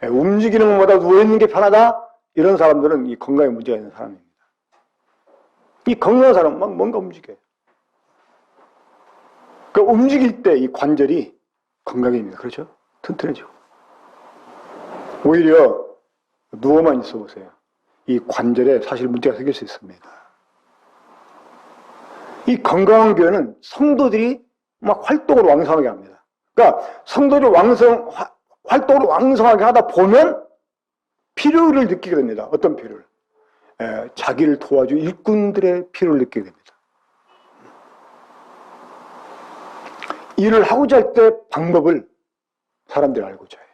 움직이는 것보다 누워있는 게 편하다 이런 사람들은 이 건강에 문제가 있는 사람입니다. 이 건강한 사람은 막 뭔가 움직여요. 그 움직일 때 이 관절이 건강해집니다. 그렇죠? 튼튼해지고. 오히려 누워만 있어 보세요. 이 관절에 사실 문제가 생길 수 있습니다. 이 건강한 교회는 성도들이 막 활동을 왕성하게 합니다. 그러니까 성도들이 활동을 왕성하게 하다 보면 필요를 느끼게 됩니다. 어떤 필요를? 자기를 도와줄 일꾼들의 필요를 느끼게 됩니다. 일을 하고자 할 때 방법을 사람들이 알고자 해요.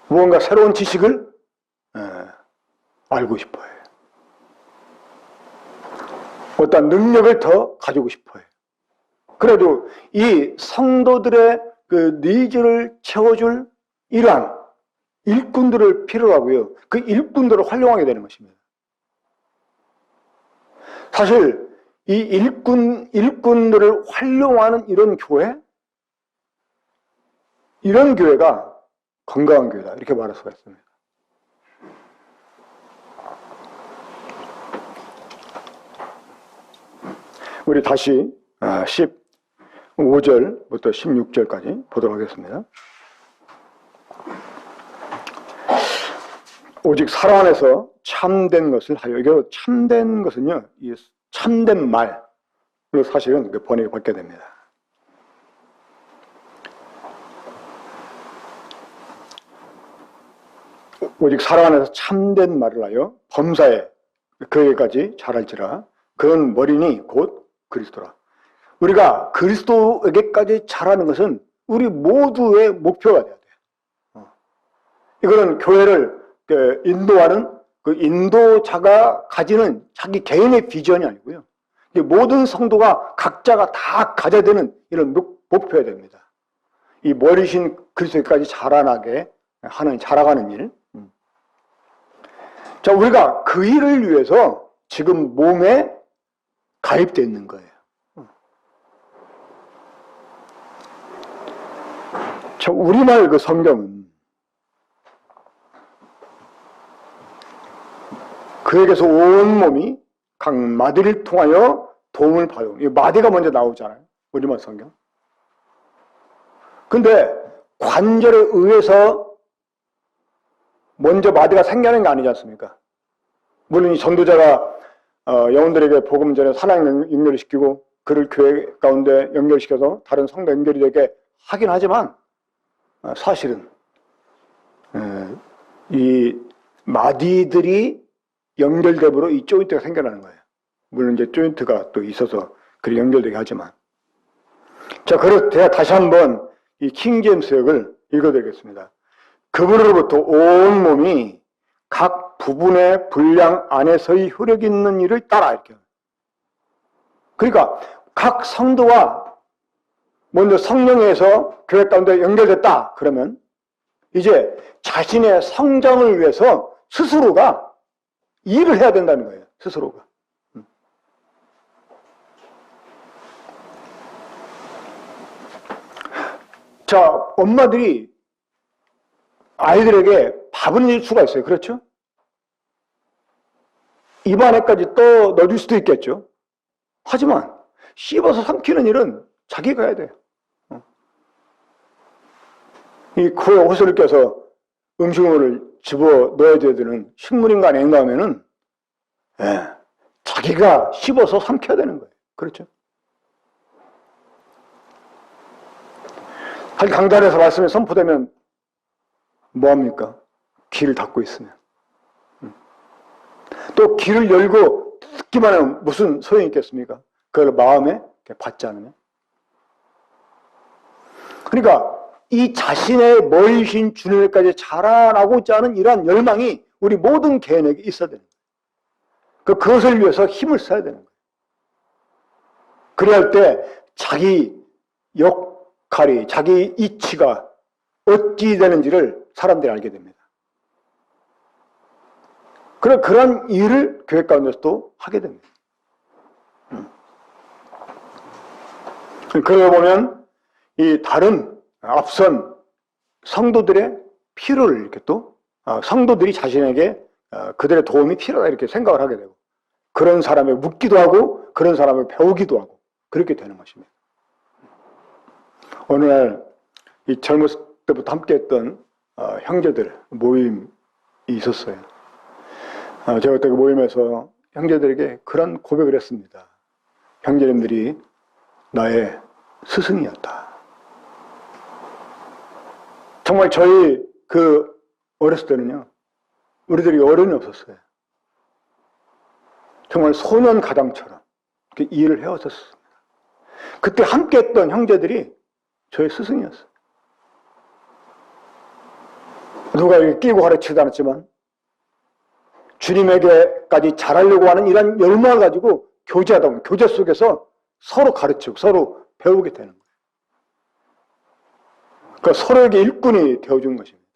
무언가 새로운 지식을 알고 싶어 해요. 어떤 능력을 더 가지고 싶어 해요. 그래도 이 성도들의 그 니즈를 채워줄 이러한 일꾼들을 필요로 하고요. 그 일꾼들을 활용하게 되는 것입니다. 사실 이 일꾼들을 활용하는 이런 교회, 이런 교회가 건강한 교회다 이렇게 말할 수가 있습니다. 우리 다시 15절부터 16절까지 보도록 하겠습니다. 오직 사랑 안에서 참된 것을 하여. 이게 참된 것은요, 이 참된 말로 사실은 번역이 받게 됩니다. 오직 사랑 안에서 참된 말을 하여 범사에 그에게까지 자랄지라. 그런 머리니 곧 그리스도라. 우리가 그리스도에게까지 자라는 것은 우리 모두의 목표가 돼야 돼요. 이거는 교회를 인도하는 그 인도자가 가지는 자기 개인의 비전이 아니고요. 모든 성도가 각자가 다 가져야 되는 이런 목표여야 됩니다. 이 머리신 그리스도에게까지 자라나게 하는, 자라가는 일. 자, 우리가 그 일을 위해서 지금 몸에 가입되어 있는 거예요. 자, 우리말 그 성경은 그에게서 온 몸이 각 마디를 통하여 도움을 받고, 이 마디가 먼저 나오잖아요. 우리말 성경. 근데 관절에 의해서 먼저 마디가 생겨나는 게 아니지 않습니까? 물론 이 전도자가 영혼들에게 복음 전에 사랑 연결을 시키고 그를 교회 가운데 연결시켜서 다른 성도 연결이 되게 하긴 하지만 사실은 이 마디들이 연결됨으로 이 조인트가 생겨나는 거예요. 물론 이제 조인트가 또 있어서 그리 연결되게 하지만. 자, 그래서 제가 다시 한번 이 킹제임스 역을 읽어드리겠습니다. 그분으로부터 온 몸이 각 부분의 분량 안에서의 효력이 있는 일을 따라 이렇게. 그러니까 각 성도와 먼저 성령에서 교회 가운데 연결됐다 그러면 이제 자신의 성장을 위해서 스스로가 일을 해야 된다는 거예요. 스스로가. 자, 엄마들이 아이들에게 밥을 줄 수가 있어요. 그렇죠? 입 안에까지 또 넣어줄 수도 있겠죠. 하지만 씹어서 삼키는 일은 자기가 해야 돼요. 이 코에 호스를 껴서 음식물을 집어 넣어야 되는 식물인가 아닌가 하면은 자기가 씹어서 삼켜야 되는 거예요. 그렇죠? 한 강단에서 말씀이 선포되면 뭐합니까? 귀를 닫고 있으면. 또 귀를 열고 듣기만 하면 무슨 소용이 있겠습니까? 그걸 마음에 받지 않으면. 그러니까 이 자신의 멀신 주님에까지 자라나고자 하는 이러한 열망이 우리 모든 개인에게 있어야 되는 거예요. 그것을 위해서 힘을 써야 되는 거예요. 그래야 할 때 자기 역할이, 자기 이치가 어찌 되는지를 사람들이 알게 됩니다. 그런 일을 교회 가운데서도 하게 됩니다. 그러다 보면 이 다른 앞선 성도들의 필요를 이렇게 또 성도들이 자신에게 그들의 도움이 필요하다 이렇게 생각을 하게 되고 그런 사람을 묻기도 하고 그런 사람을 배우기도 하고 그렇게 되는 것입니다. 어느 날 이 젊었을 때부터 함께했던 형제들 모임이 있었어요. 제가 그때 그 모임에서 형제들에게 그런 고백을 했습니다. 형제님들이 나의 스승이었다. 정말 저희 그 어렸을 때는요, 우리들이 어른이 없었어요. 정말 소년 가장처럼 이렇게 일을 해왔었습니다. 그때 함께 했던 형제들이 저의 스승이었어요. 누가 이렇게 끼고 가르치지도 않았지만 주님에게까지 잘하려고 하는 이런 열망을 가지고 교제하다 보면 교제 속에서 서로 가르치고 서로 배우게 되는 거예요. 그러니까 서로에게 일꾼이 되어준 것입니다.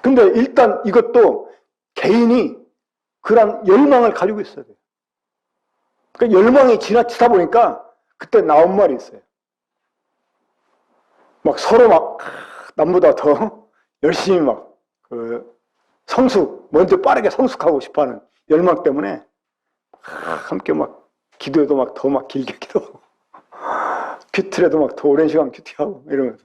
근데 일단 이것도 개인이 그런 열망을 가지고 있어야 돼요. 그 열망이 지나치다 보니까 그때 나온 말이 있어요. 막 서로 막 남보다 더 열심히 막 먼저 빠르게 성숙하고 싶어하는 열망 때문에 함께 막 기도해도 막 더 막 길게 기도하고, 큐티라도 막 더 오랜 시간 큐티하고, 이러면서.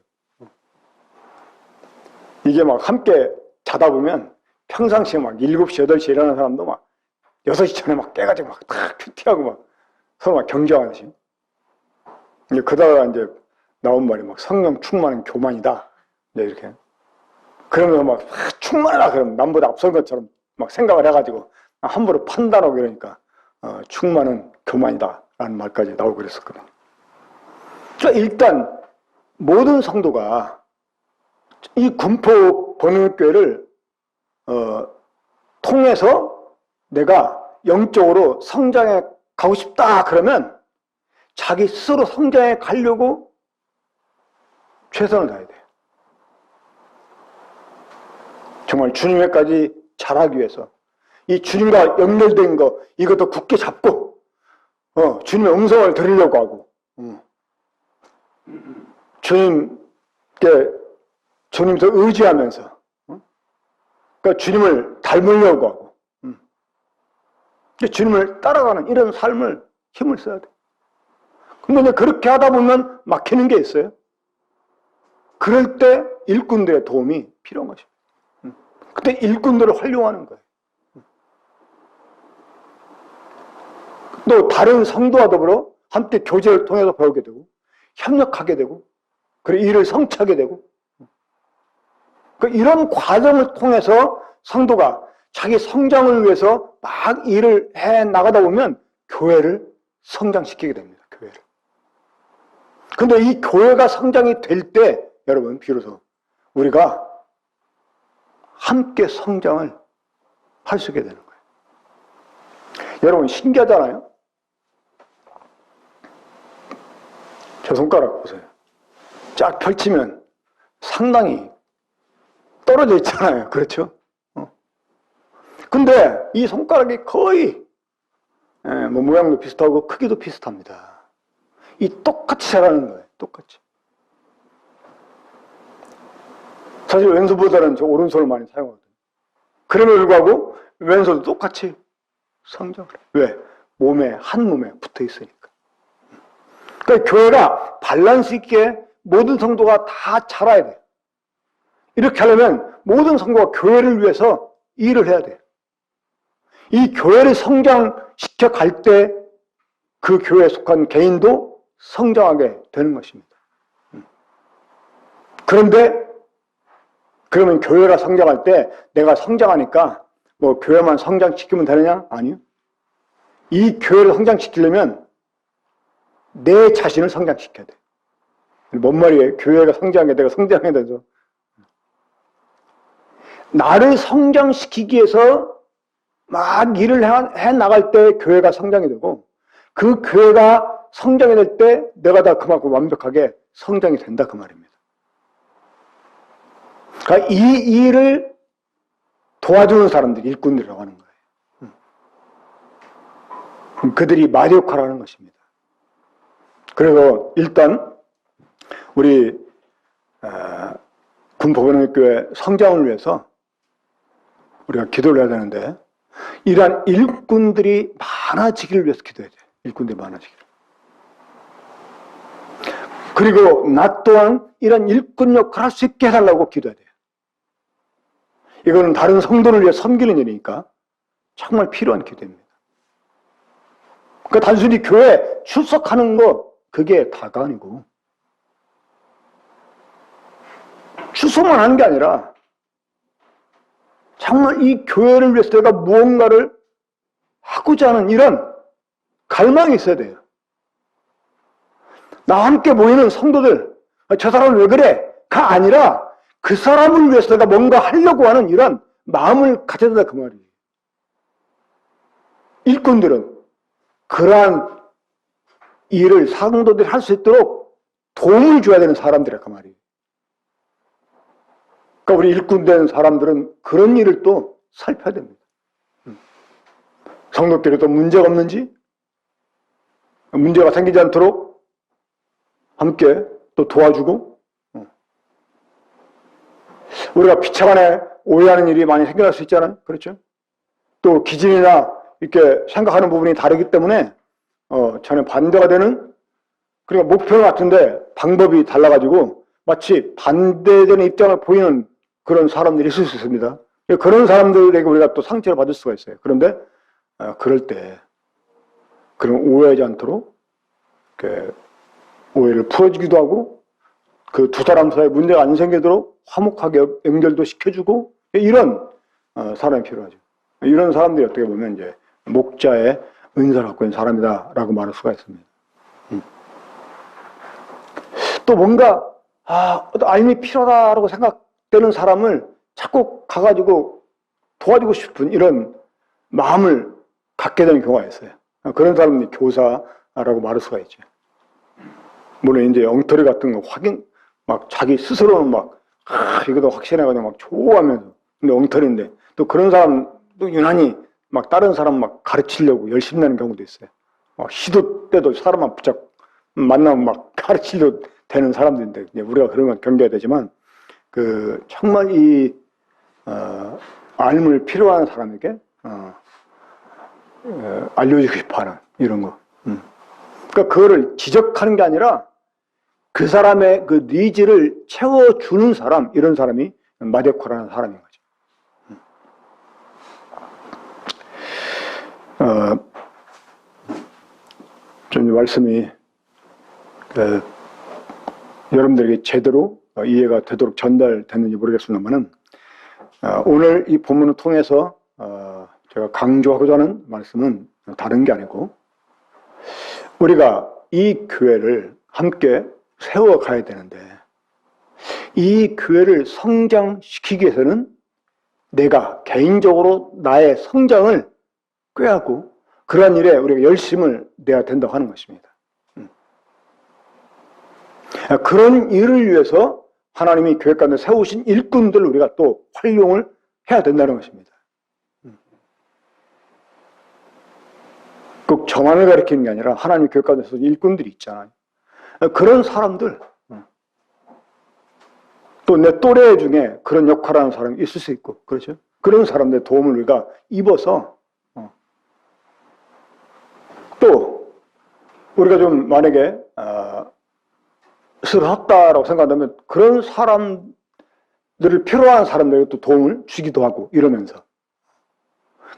이게 막 함께 자다 보면 평상시에 막 7시, 8시에 일어나는 사람도 막 6시 전에 막 깨가지고 막 다 큐티하고 막 서로 막 경쟁하듯이. 이제 그러다가 이제 나온 말이 막 성령 충만은 교만이다. 이제 이렇게. 그러면서 막 충만하다 그러면 남보다 앞선 것처럼 막 생각을 해가지고 함부로 판단하고 이러니까 충만은 교만이다 라는 말까지 나오고 그랬었거든요. 그러니까 일단 모든 성도가 이 군포 번영교회를 통해서 내가 영적으로 성장해 가고 싶다 그러면 자기 스스로 성장해 가려고 최선을 다해야 돼요. 정말 주님에까지 자라기 위해서 이 주님과 연결된 거 이것도 굳게 잡고 주님의 음성을 들으려고 하고 주님도 의지하면서 그러니까 주님을 닮으려고 하고 주님을 따라가는 이런 삶을 힘을 써야 돼. 근데 그렇게 하다 보면 막히는 게 있어요. 그럴 때 일꾼들의 도움이 필요한 것입니다. 그때 일꾼들을 활용하는 거예요. 또 다른 성도와 더불어 함께 교제를 통해서 배우게 되고 협력하게 되고 그리고 일을 성취하게 되고 이런 과정을 통해서 성도가 자기 성장을 위해서 막 일을 해 나가다 보면 교회를 성장시키게 됩니다. 교회를. 근데 이 교회가 성장이 될 때 여러분 비로소 우리가 함께 성장을 할 수 있게 되는 거예요. 여러분 신기하잖아요. 저 손가락 보세요. 쫙 펼치면 상당히 떨어져 있잖아요. 그렇죠? 근데 이 손가락이 거의 뭐 모양도 비슷하고 크기도 비슷합니다. 이 똑같이 자라는 거예요. 똑같이. 사실 왼손보다는 저 오른손을 많이 사용하거든요. 그럼에도 불구하고 왼손도 똑같이 성장을 해요. 왜? 한 몸에 붙어 있으니까. 그러니까 교회가 밸런스 있게 모든 성도가 다 자라야 돼요. 이렇게 하려면 모든 성도가 교회를 위해서 일을 해야 돼요. 이 교회를 성장시켜 갈 때 그 교회에 속한 개인도 성장하게 되는 것입니다. 그런데 그러면 교회가 성장할 때 내가 성장하니까 뭐 교회만 성장시키면 되느냐? 아니요. 이 교회를 성장시키려면 내 자신을 성장시켜야 돼. 뭔 말이에요? 교회가 성장해 내가 성장해야 되죠. 나를 성장시키기 위해서 막 일을 해 나갈 때 교회가 성장이 되고 그 교회가 성장이 될 때 내가 다 그만큼 완벽하게 성장이 된다 그 말입니다. 그러니까 이 일을 도와주는 사람들이 일꾼들이라고 하는 거예요. 그들이 마리 역할을 하는 것입니다. 그래서 일단 우리 군포번영교회 성장을 위해서 우리가 기도를 해야 되는데 이러한 일꾼들이 많아지기를 위해서 기도해야 돼요. 일꾼들이 많아지기를. 그리고 나 또한 이런 일꾼 역할을 할 수 있게 해달라고 기도해야 돼요. 이거는 다른 성도를 위해 섬기는 일이니까 정말 필요한 기도입니다. 그러니까 단순히 교회 출석하는 거 그게 다가 아니고 출석만 하는 게 아니라 정말 이 교회를 위해서 내가 무언가를 하고자 하는 이런 갈망이 있어야 돼요. 나와 함께 모이는 성도들, 저 사람은 왜 그래? 가 아니라 그 사람을 위해서 내가 뭔가 하려고 하는 이런 마음을 가져야 된다 그 말이에요. 일꾼들은 그러한 일을 성도들이 할 수 있도록 도움을 줘야 되는 사람들이라 그 말이에요. 그러니까 우리 일꾼된 사람들은 그런 일을 또 살펴야 됩니다. 성도끼리 또 문제가 없는지, 문제가 생기지 않도록 함께 또 도와주고, 우리가 비차간에 오해하는 일이 많이 생겨날 수 있잖아요. 그렇죠? 또 기준이나 이렇게 생각하는 부분이 다르기 때문에 전혀 반대가 되는, 그러니까 목표는 같은데 방법이 달라가지고 마치 반대되는 입장을 보이는 그런 사람들이 있을 수 있습니다. 그런 사람들에게 우리가 또 상처를 받을 수가 있어요. 그런데 그럴 때 그런 오해하지 않도록 오해를 풀어주기도 하고 그 두 사람 사이에 문제가 안 생기도록 화목하게 연결도 시켜주고 이런 사람이 필요하죠. 이런 사람들이 어떻게 보면 이제 목자의 은사를 갖고 있는 사람이다라고 말할 수가 있습니다. 또 뭔가 어떤 알림이 필요하다라고 생각되는 사람을 자꾸 가가지고 도와주고 싶은 이런 마음을 갖게 되는 경우가 있어요. 그런 사람이 교사라고 말할 수가 있죠. 물론 이제 엉터리 같은 거 막 자기 스스로는 막 이거도 확신해가지고 막 좋아하면서 근데 엉터리인데 또 그런 사람도 유난히 막 다른 사람 막 가르치려고 열심히 내는 경우도 있어요. 막 시도 때도 사람만 붙잡고 만나면 막 가르치려고 되는 사람들인데 우리가 그런 건 경계해야 되지만 정말 이 알림을 필요한 사람에게 알려주고 싶어하는 이런 거. 그러니까 그거를 지적하는 게 아니라 그 사람의 그 니즈를 채워주는 사람, 이런 사람이 마데코라는 사람인 거죠. 좀 말씀이 여러분들에게 제대로 이해가 되도록 전달됐는지 모르겠습니다만은 오늘 이 본문을 통해서 제가 강조하고자 하는 말씀은 다른 게 아니고 우리가 이 교회를 함께 세워가야 되는데 이 교회를 성장시키기 위해서는 내가 개인적으로 나의 성장을 꾀하고 그러한 일에 우리가 열심을 내야 된다고 하는 것입니다. 그런 일을 위해서 하나님이 교회 가운데 세우신 일꾼들을 우리가 또 활용을 해야 된다는 것입니다. 꼭 저만을 가리키는 게 아니라 하나님 교회 가운데서 일꾼들이 있잖아요. 그런 사람들, 또 내 또래 중에 그런 역할을 하는 사람이 있을 수 있고, 그렇죠? 그런 사람들의 도움을 우리가 입어서, 또, 우리가 좀 만약에, 쓰러졌다라고 생각한다면 그런 사람들을 필요한 사람들에게 또 도움을 주기도 하고, 이러면서.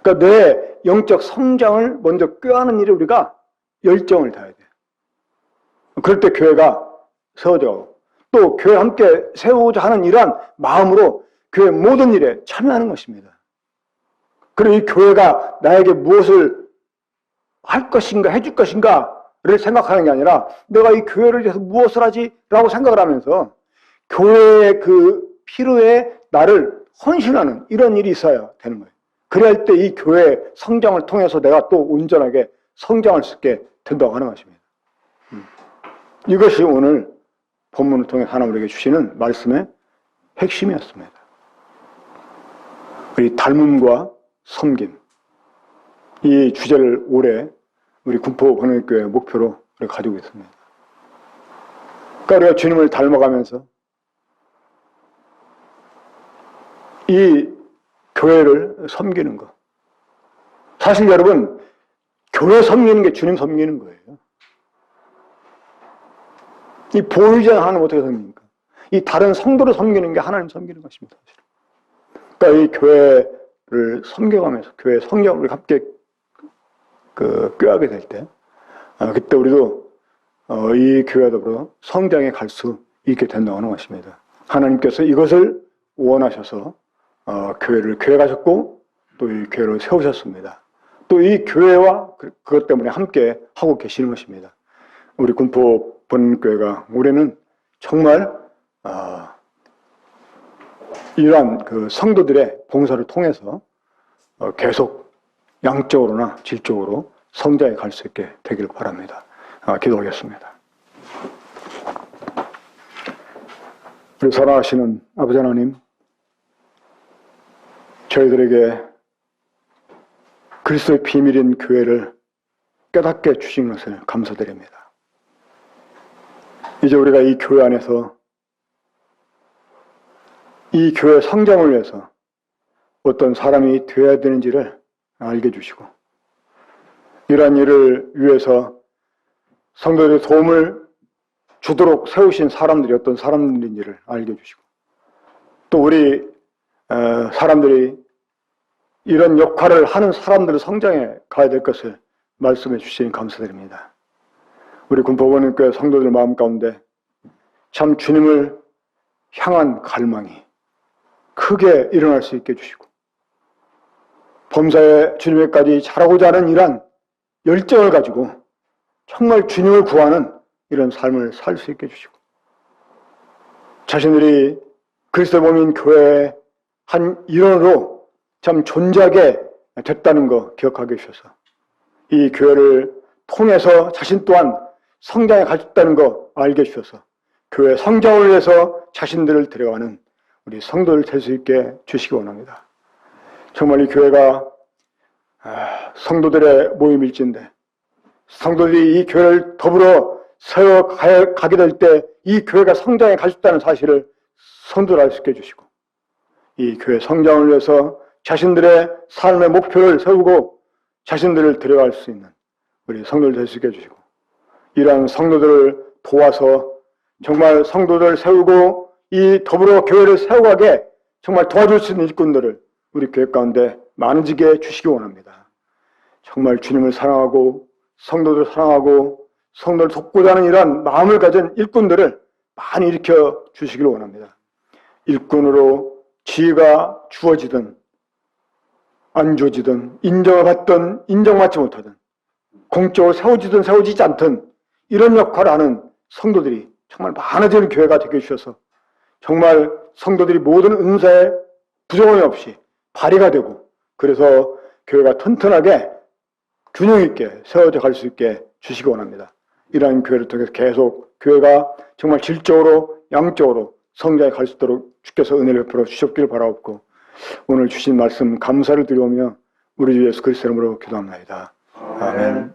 그러니까 내 영적 성장을 먼저 꾀하는 일에 우리가 열정을 다해야 돼요. 그럴 때 교회가 세워져가고, 또 교회 함께 세우고자 하는 이러한 마음으로 교회 모든 일에 참여하는 것입니다. 그리고 이 교회가 나에게 무엇을 할 것인가 해줄 것인가를 생각하는 게 아니라 내가 이 교회를 위해서 무엇을 하지라고 생각을 하면서 교회의 그 필요에 나를 헌신하는 이런 일이 있어야 되는 거예요. 그래야 할 때 이 교회 성장을 통해서 내가 또 온전하게 성장할 수 있게 된다고 하는 것입니다. 이것이 오늘 본문을 통해 하나님 우리에게 주시는 말씀의 핵심이었습니다. 우리 닮음과 섬김, 이 주제를 올해 우리 군포 번영교회 목표로 우리가 가지고 있습니다. 그러니까 우리가 주님을 닮아가면서 이 교회를 섬기는 것. 사실 여러분, 교회 섬기는 게 주님 섬기는 거예요. 이 보이지 않는 하나님 어떻게 섬깁니까? 이 다른 성도를 섬기는 게 하나님 섬기는 것입니다. 그러니까 이 교회를 섬겨가면서 교회 성경을 함께 꾀하게 될 때, 그때 우리도 이 교회 더불어 성장에 갈 수 있게 된다고 하는 것입니다. 하나님께서 이것을 원하셔서 교회를 계획하셨고 또 이 교회를 세우셨습니다. 또 이 교회와 그것 때문에 함께 하고 계시는 것입니다. 우리 군포 번교회가 올해는 정말 이러한 그 성도들의 봉사를 통해서 계속 양적으로나 질적으로 성장해 갈 수 있게 되기를 바랍니다. 기도하겠습니다. 우리 사랑하시는 아버지 하나님, 저희들에게 그리스도의 비밀인 교회를 깨닫게 주신 것을 감사드립니다. 이제 우리가 이 교회 안에서 이 교회 성장을 위해서 어떤 사람이 되어야 되는지를 알게 해주시고 이러한 일을 위해서 성도들의 도움을 주도록 세우신 사람들이 어떤 사람들인지를 알게 해주시고, 또 우리 사람들이 이런 역할을 하는 사람들을 성장해 가야 될 것을 말씀해 주시니 감사드립니다. 우리 군법원교회 성도들 마음 가운데 참 주님을 향한 갈망이 크게 일어날 수 있게 해주시고, 범사에 주님에까지 자라고자 하는 이러한 열정을 가지고 정말 주님을 구하는 이런 삶을 살 수 있게 해주시고, 자신들이 그리스도 몸인 교회의 한 일원으로 참 존재하게 됐다는 거 기억하게 해주셔서 이 교회를 통해서 자신 또한 성장해 가셨다는 거 알게 해주셔서 교회 성장을 위해서 자신들을 데려가는 우리 성도들 될 수 있게 주시기 원합니다. 정말 이 교회가 성도들의 모임일진데 성도들이 이 교회를 더불어 세워가게 될 때 이 교회가 성장해 가셨다는 사실을 성도들 알 수 있게 해주시고, 이 교회 성장을 위해서 자신들의 삶의 목표를 세우고 자신들을 데려갈 수 있는 우리 성도들 될 수 있게 해주시고, 이러한 성도들을 도와서 정말 성도들을 세우고 이 더불어 교회를 세워가게 정말 도와줄 수 있는 일꾼들을 우리 교회 가운데 많아지게 주시기 원합니다. 정말 주님을 사랑하고 성도들을 사랑하고 성도를 돕고자 하는 이러한 마음을 가진 일꾼들을 많이 일으켜 주시기를 원합니다. 일꾼으로 지위가 주어지든 안 주어지든 인정을 받든 인정받지 못하든 공적으로 세워지든 세워지지 않든 이런 역할을 하는 성도들이 정말 많아지는 교회가 되게 해주셔서 정말 성도들이 모든 은사에 부정함이 없이 발휘가 되고, 그래서 교회가 튼튼하게 균형 있게 세워져 갈 수 있게 주시기 원합니다. 이러한 교회를 통해서 계속 교회가 정말 질적으로 양적으로 성장해 갈 수 있도록 주께서 은혜를 베풀어 주셨기를 바라옵고, 오늘 주신 말씀 감사를 드리오며 우리 주 예수 그리스도 이름으로 기도합니다. 아멘.